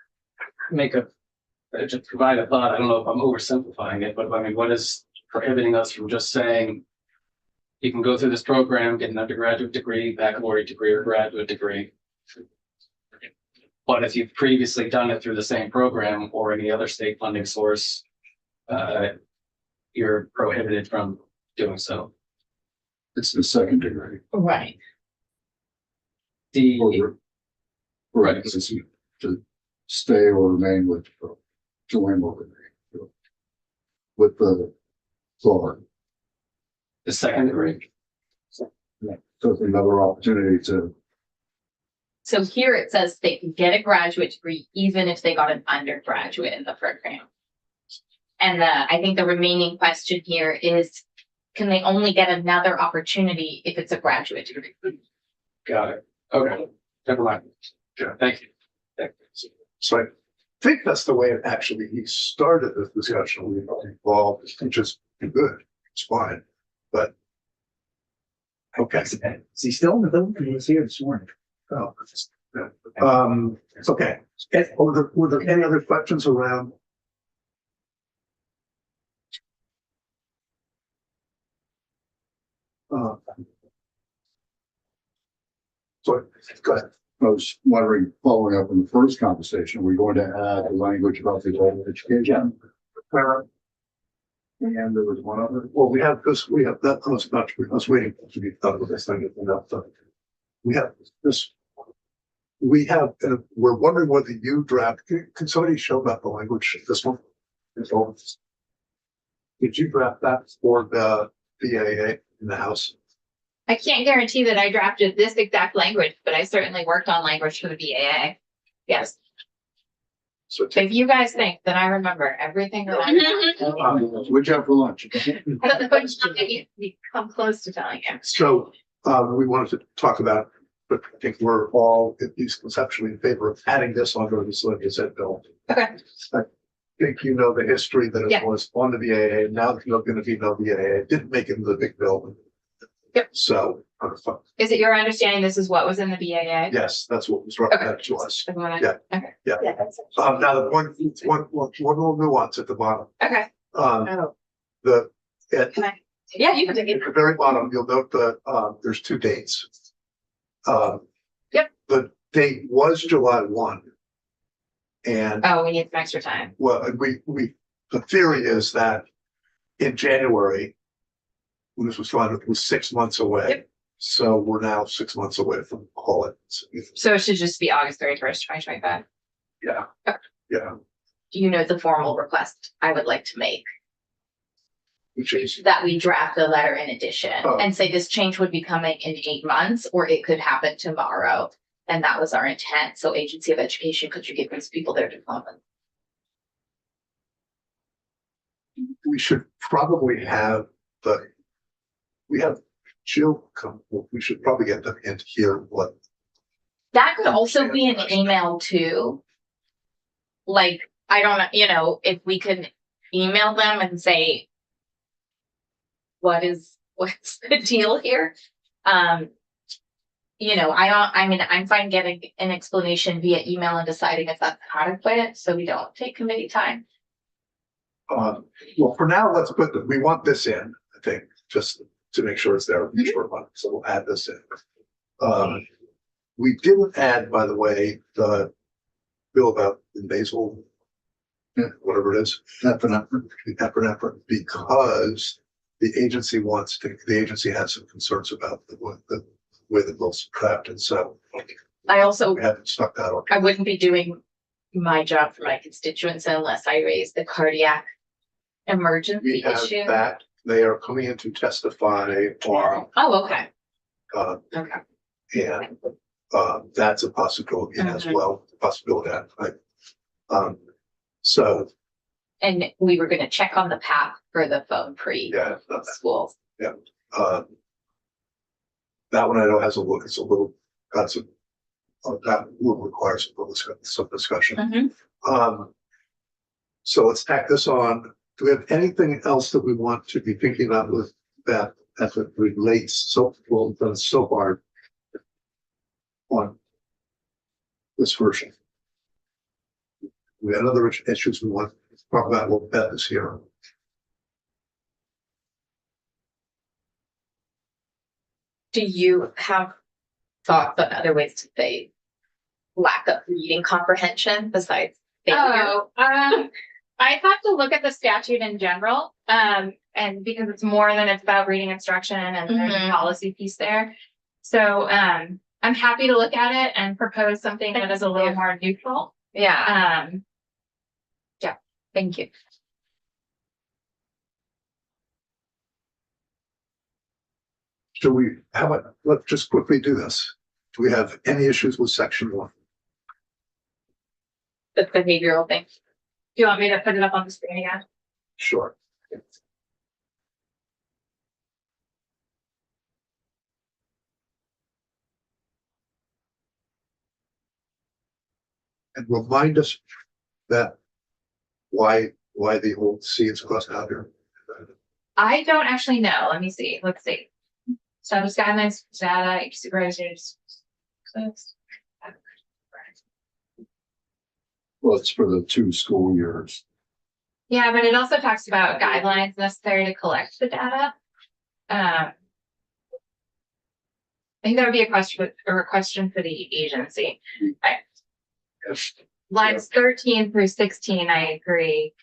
just provide a thought. I don't know if I'm oversimplifying it, but I mean, what is prohibiting us from just saying you can go through this program, get an undergraduate degree, baccalaureate degree, or graduate degree, But if you've previously done it through the same program or any other state funding source, you're prohibited from doing so. It's the second degree. Right. The, Right, it's to stay or remain with, join or remain with the Florida. the second degree, So it's another opportunity to, So here it says they can get a graduate degree even if they got an undergraduate in the program. And I think the remaining question here is, can they only get another opportunity if it's a graduate degree? got it. Okay, never mind. Yeah. Thank you. Thank you. So I think that's the way it actually, he started this discussion. We involved, which is good, it's fine, but. Okay. Is he still in the building? He was here this morning. Oh, it's okay. Were there any other questions around? So, go ahead. I was wondering, following up on the first conversation, we're going to add the language about the adult education. And there was one other. Well, we have this, we have that, I was waiting to be done with this thing. We have this. We have, we're wondering whether you draft, can somebody show about the language, this one? Did you draft that for the BAA in the House? I can't guarantee that I drafted this exact language, but I certainly worked on language for the BAA. Yes, So if you guys think that I remember everything that I. Which have for lunch? You come close to telling you. So, we wanted to talk about, but I think we're all at least conceptually in favor of adding this onto the Sylvia said bill. Okay. I think you know the history that it Yeah. was on the BAA, now there's not gonna be no BAA, it didn't make it into the big bill. Yep. So, Is it your understanding this is what was in the BAA? yes, that's what was recommended to us. Is what I- Yeah. Okay, Now, the one little nuance at the bottom, okay. the, at Yeah, you can take it. the very bottom, you'll note that, there's two dates. Yep. The date was July 1. And, Oh, we need some extra time. well, the theory is that in January, when this was filed, it was 6 months away. Yep. So we're now 6 months away from call it. So it should just be August 31st, 2025. Yeah, yeah, Do you know the formal request I would like to make? which is, That we draft a letter in addition Oh. and say this change would be coming in 8 months, or it could happen tomorrow. And that was our intent. So Agency of Education, could you give these people their diploma? we should probably have we have Jill come, we should probably get them in here what. That could also be an email too. Like, I don't know, if we could email them and say, what's the deal here? I mean, I'm fine getting an explanation via email and deciding if that's adequate, so we don't take committee time. Well, for now, let's we want this in, I think, just to make sure it's there, short one, so we'll add this in. We didn't add, by the way, the bill about invasive, whatever it is, epinephrine, because the agency has some concerns about the way the bill's crafted, so I also, we haven't stuck that on. I wouldn't be doing my job for my constituents unless I raise the cardiac We emergency have issue. that, they are coming in to testify tomorrow, Oh, okay, and okay. that's a possibility as Mhm. well, so, And we were gonna check on the path for the phone yeah, schools. that one I know has it's a little, got some, that will require some discussion. Mhm. So let's tack this on. Do we have anything else that we want to be thinking about with that as it relates so far on this version? We had other issues we want to talk about. We'll bet this here. Do you have thoughts on other ways to say lack of reading comprehension besides failure? Oh, I'd have to look at the statute in general, and because it's more than it's about reading instruction and there's a Mhm. policy piece there. So, I'm happy to look at it and propose something that is a little more neutral. Yeah, Yeah, thank you. Do we, how about, let's just quickly do this. Do we have any issues with section 1? The behavioral thing. do you want me to put it up on the screen again? Sure. And remind us that why the old C is crossed out here. I don't actually know. Let me see. Let's see. Status guidelines, data, each supervisors. Well, it's for the 2 school years. Yeah, but it also talks about guidelines necessary to collect the data. I think that would be a question for the agency. Lines 13 through 16, I agree.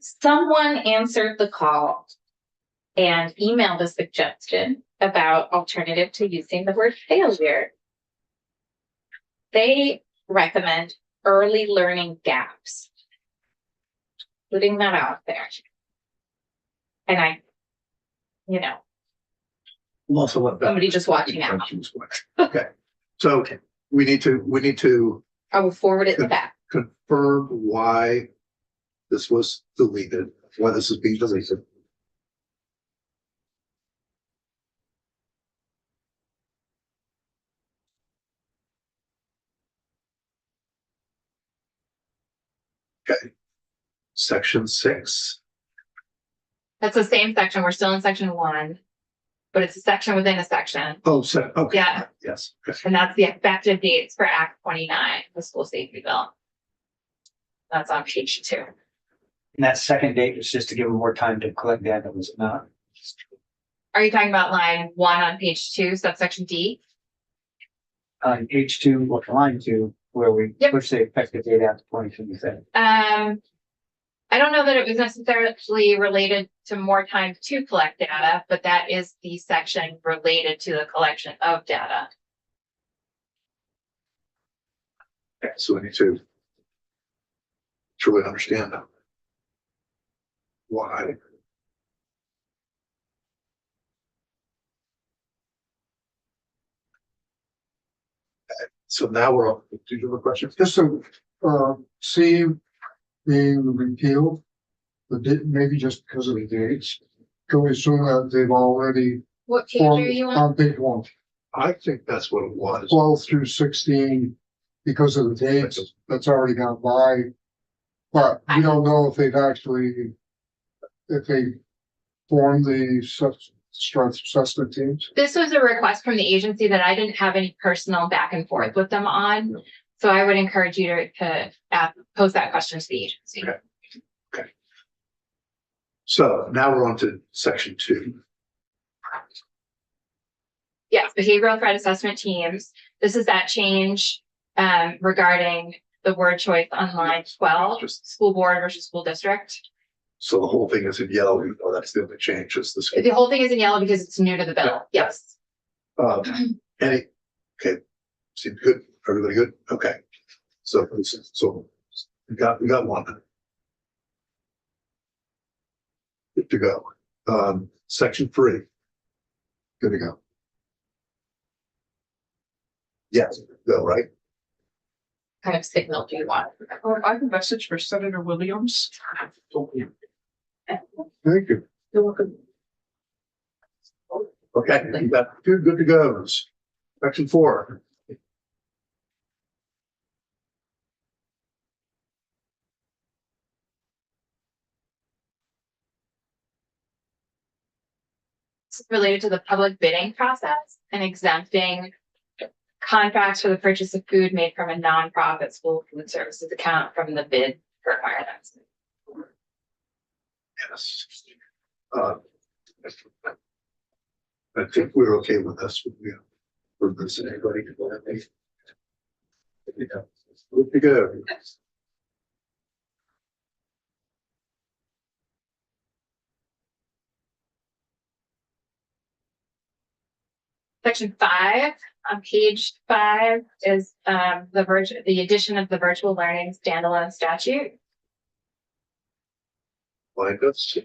Someone answered the call and emailed a suggestion about alternative to using the word failure. They recommend early learning gaps. Putting that out there. And I, you know, We'll also let. Somebody just watching out. Okay, so we need to I will forward it in the back. confirm why this was deleted, why this is being deleted. Okay. Section 6. That's the same section. We're still in section 1, but it's a section within a section. Oh, so, okay. Yeah. Yes, okay. And that's the effective dates for Act 29, the school safety bill. That's on page 2. And that second date was just to give them more time to collect data, was it not? Are you talking about line 1 on page 2, subsection D? On page 2, or line 2, where we Yep. push the effective date out to 2027. I don't know that it was necessarily related to more time to collect data, but that is the section related to the collection of data. Okay, so we need to truly understand why. So now we're on, do you have a question? Just so, C being repealed, but maybe just because of the dates. Can we assume that they've already What page are formed you on? on page 1, I think that's what it was. 12 through 16, because of the dates, that's already gone by. But we don't know if they've actually, if they formed the strength assessment teams. This was a request from the agency that I didn't have any personal back and forth with them on. So I would encourage you to pose that question to the agency. Okay. So now we're on to section 2. Yes, behavioral threat assessment teams. This is that change regarding the word choice on line 12, school board versus school district. So the whole thing is in yellow, even though that's the only change, is this. The whole thing is in yellow because it's new to the bill. Yes. Okay, seems good, everybody good? Okay. So we got one. Good to go. Section 3. Good to go. Yes, go, right? Kind of signal do you want? I have a message for Senator Williams. Thank you. You're welcome. Okay, you got 2 good to goes. Section 4. Related to the public bidding process and exempting contracts for the purchase of food made from a nonprofit school food services account from the bid requirements. Yes. I think we're okay with this. For this, anybody. Would be good. Section 5 on page 5 is the addition of the virtual learning standalone statute. Like us.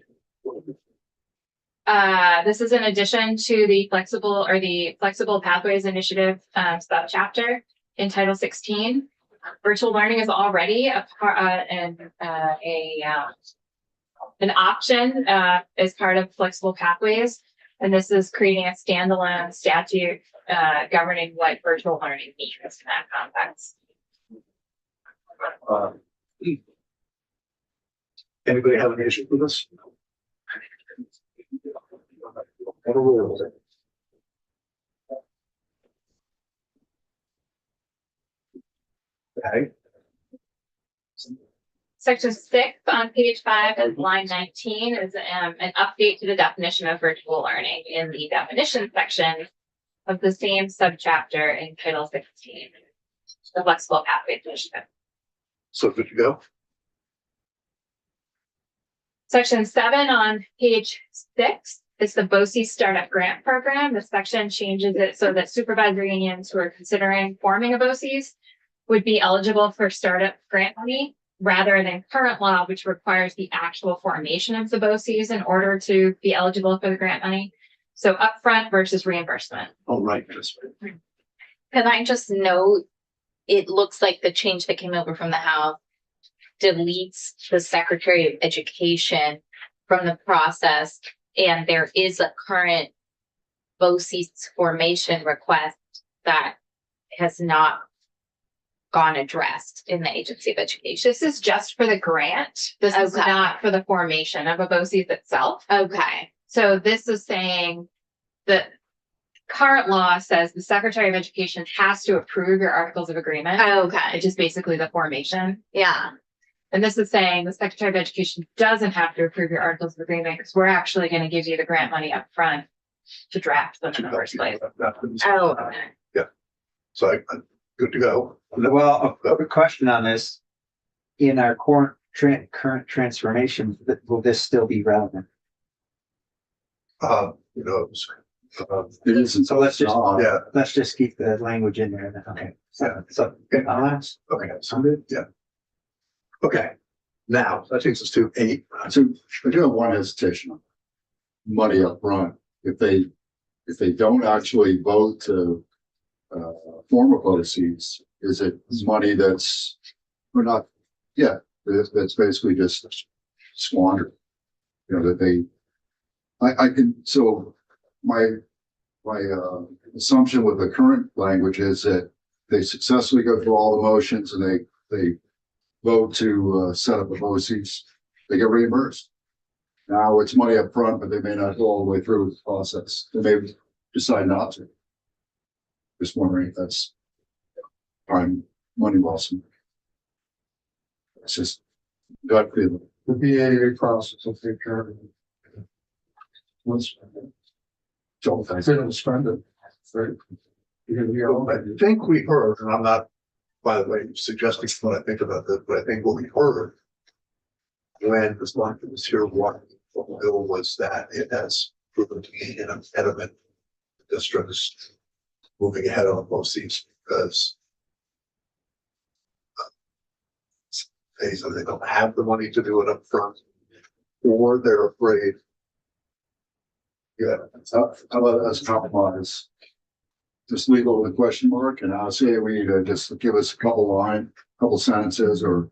This is in addition to the flexible pathways initiative subchapter in Title 16. Virtual learning is already an option as part of flexible pathways, and this is creating a standalone statute governing what virtual learning means in that context. Anybody have an issue with this? What a rule. Okay. Section 6 on page 5 is line 19 is an update to the definition of virtual learning in the definition section of the same subchapter in Title 16, the flexible pathways initiative. So good to go. Section 7 on page 6 is the BOCES Startup Grant Program. This section changes it so that supervisory unions who are considering forming a BOCES would be eligible for startup grant money rather than current law, which requires the actual formation of the BOCES in order to be eligible for the grant money. So upfront versus reimbursement. All right. Can I just note, it looks like the change that came over from the House deletes the Secretary of Education from the process, and there is a current BOCES formation request that has not gone addressed in the Agency of Education. This is just for the grant. This is Okay. not for the formation of a BOCES itself. Okay, So this is saying that current law says the Secretary of Education has to approve your articles of agreement, okay, which is basically the formation. yeah, And this is saying the Secretary of Education doesn't have to approve your articles of agreement because we're actually going to give you the grant money up front to draft them in the first place. oh, okay. So I'm good to go. Well, a question on this. In our current transformation, will this still be relevant? You know, It isn't. So let's just, yeah, let's just keep the language in there then. Okay. So, Okay. okay. okay, yeah. Okay, now that takes us to 8. So I do have one hesitation on money up front. If they don't actually vote to form a BOCES, is it money that's, we're not, yeah, that's basically just squandered. You know, that they, I can, so my assumption with the current language is that they successfully go through all the motions and they vote to set up a BOCES, they get reimbursed. Now it's money up front, but they may not go all the way through the process. They may decide not to. Just wondering if that's time, money well spent. It's just gut feeling. The BAA process will take care of it. Once, Don't I said it'll spend it. Right? You're gonna be all I right. think we heard, and I'm not, by the way, suggesting what I think about this, but I think what we heard when this one was here, what the bill was that it has proven to be an impediment to districts moving ahead on BOCES because they don't have the money to do it up front, or they're afraid. Yeah, how about as a compromise? Just leave it with a question mark, and I'll say we need to just give us a couple sentences, or,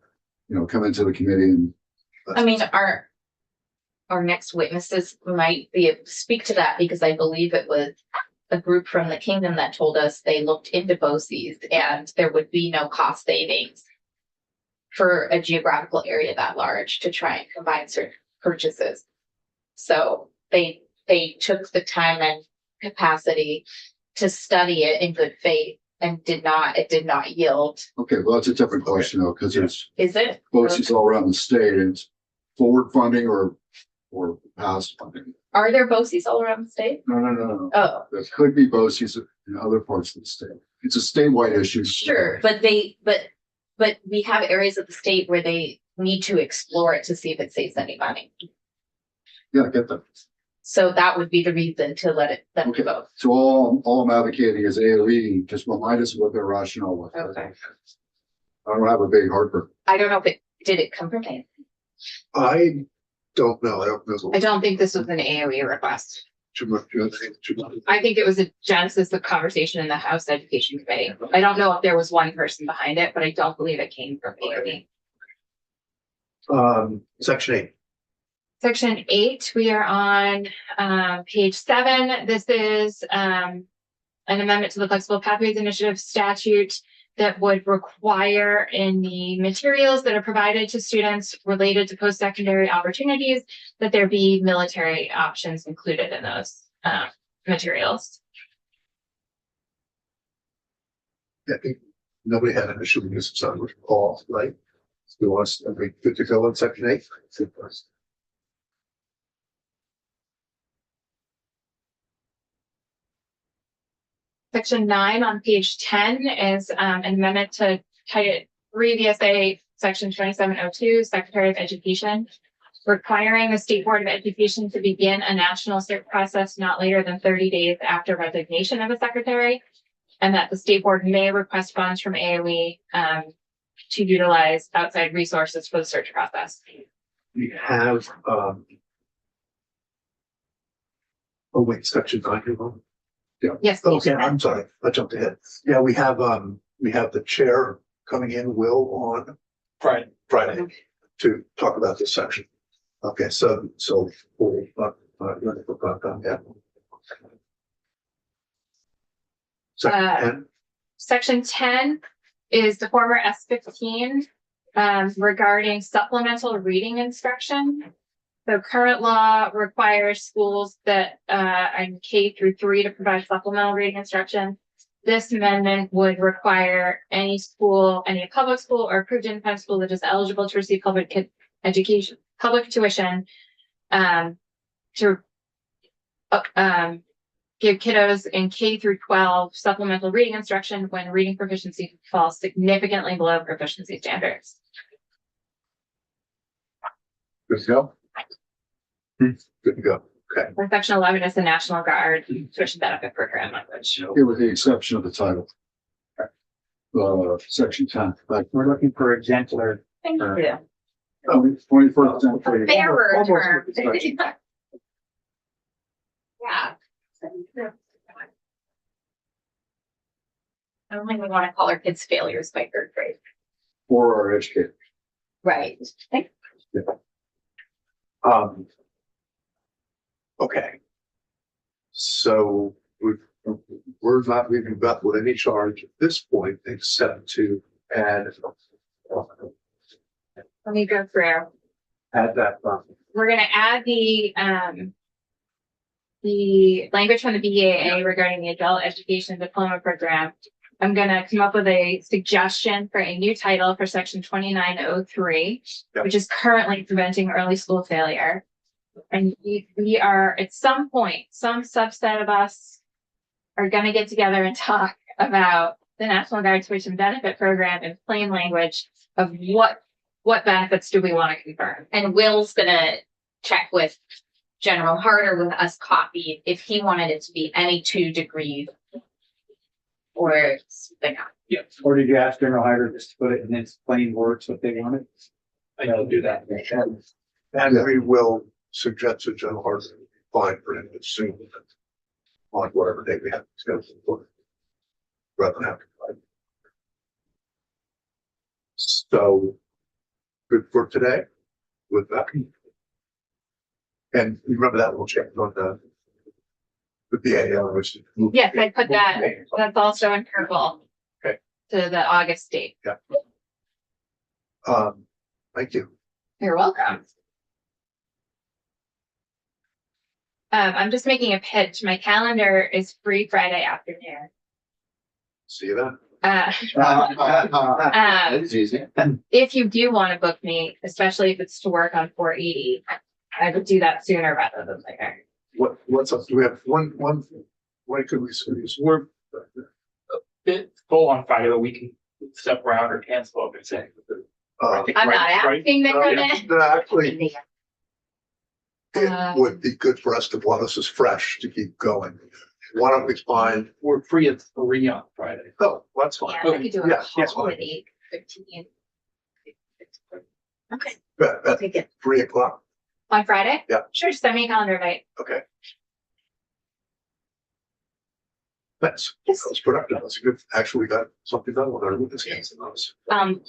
you know, come into the committee and. I mean, our next witnesses might be able to speak to that because I believe it was a group from the kingdom that told us they looked into BOCES and there would be no cost savings for a geographical area that large to try and combine certain purchases. So they took the time and capacity to study it in good faith and it did not yield. Okay, well, that's a different question though, because there's Is it? BOCES all around the state, and it's forward funding or past funding. Are there BOCES all around the state? No. Oh, There could be BOCES in other parts of the state. It's a statewide issue. Sure, but we have areas of the state where they need to explore it to see if it saves any money. Yeah, I get that. So that would be the reason to let them Okay. go. So all I'm advocating is AOE, just remind us what their rationale was. Okay. I don't have a big heartburn. I don't know if did it come from it? I don't know. I don't know. I don't think this was an AOE request. Too much. I think it was a genesis of conversation in the House Education Committee. I don't know if there was one person behind it, but I don't believe it came from AOE. Section 8. Section 8, we are on page 7. This is an amendment to the Flexible Pathways Initiative statute that would require in the materials that are provided to students related to post-secondary opportunities that there be military options included in those materials. I think nobody had an issue with this, so we're all right. So are we good to go on section 8? Section 9 on page 10 is an amendment to Title 3 VSA, section 2702, Secretary of Education, requiring the State Board of Education to begin a national cert process not later than 30 days after resignation of a secretary, and that the State Board may request funds from AOE to utilize outside resources for the search process. We have, oh wait, section 9. you're on? Yes. please. Okay, I'm sorry, I jumped ahead. Yeah, we have the chair coming in, Will, on Friday to talk about this section. Okay, so we'll, yeah. Section 10, Section 10 is the former S15 regarding supplemental reading instruction. So current law requires schools that are K through 3 to provide supplemental reading instruction. This amendment would require any school, any public school or approved independent school that is eligible to receive public tuition to give kiddos in K through 12 supplemental reading instruction when reading proficiency falls significantly below proficiency standards. good to go? Good to go, okay. And Section 11 is the National Guard tuition benefit program language. Here with the exception of the title. Section 10. Like, We're looking for a gentler. Thank Sure. you. 21st century. A fairer Almost term. with the section. Yeah. I don't think we want to call our kids failures by 3rd grade. For our educators. Right. Okay. So we're not leaving Beth with any charge at this point, except to add Let me go through. that. We're gonna add the language from the BEAA regarding the adult education diploma program. I'm gonna come up with a suggestion for a new title for section 2903, Yep. which is currently preventing early school failure. And we are, at some point, some subset of us are gonna get together and talk about the National Guard tuition benefit program in plain language of what benefits do we want to confirm. And Will's gonna check with General Harder with us copied if he wanted it to be any 2 degrees. Or something else. Or did you ask General Hyder just to put it in its plain words what they wanted? I know, do that. And we will suggest to General Harden, fine for him to soon on whatever day we have to schedule for. Rather than have to. fight. So good for today with that. And remember that we'll check on the BAA, which. Yes, I put that, that's also in purple. Okay. To the August date. Thank you. You're welcome. I'm just making a pitch. My calendar is free Friday afternoon. See you then. That's easy. If you do want to book me, especially if it's to work on 480, I would do that sooner rather than later. what's up? Do we have one, when could we squeeze? We're a bit full on Friday, but we can step around or cancel if it's. Uh, I'm not Right. asking to come yeah, in. no, actually, Um, it would be good for us to, while this is fresh, to keep going. Why don't we find, We're free at 3 on Friday. oh, that's fine. Yeah, I could do a Yeah, that's call fine. at 8:15. Okay, At I'll take it. 3 o'clock, On Friday? Yeah. Sure, send me a calendar invite. okay. That was productive. That's a good, actually got something done with our Lucas hands and those.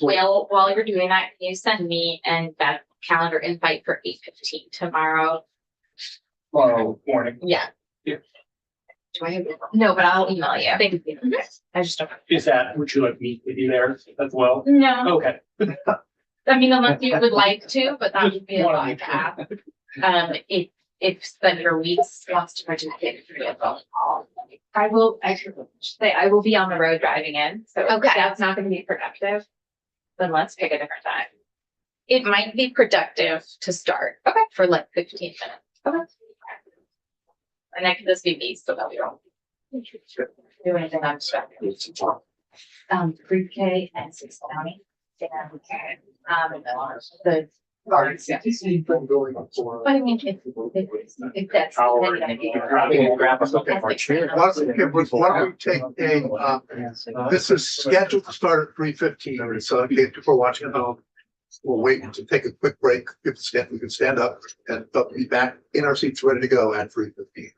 Well, while you're doing that, can you send me and that calendar invite for 8:15 tomorrow? Tomorrow morning. Yeah. Yeah. Do I have? No, but I'll email you. Thank you. I just don't. Is that, would you like me to be there as well? No, Okay. I mean, unless you would like to, but that would be a Wanna lot make to sure. ask. If Senator Weeks wants to participate for a phone call. I will, I should say, I will be on the road driving in, so Okay. that's not gonna be productive. Then let's pick a different time. It might be productive to start. Okay. For like 15 minutes. Okay. And I can just be me so that we don't do anything unexpected. Pre-K and 6th County. And, the guards. From going up for- But I mean, if that's. Our- then you can grab us up in our chair. Why don't we take this is scheduled to start at 3:15, so in case people are watching at home. We'll wait to take a quick break, we can stand up and be back in our seats ready to go at 3:15.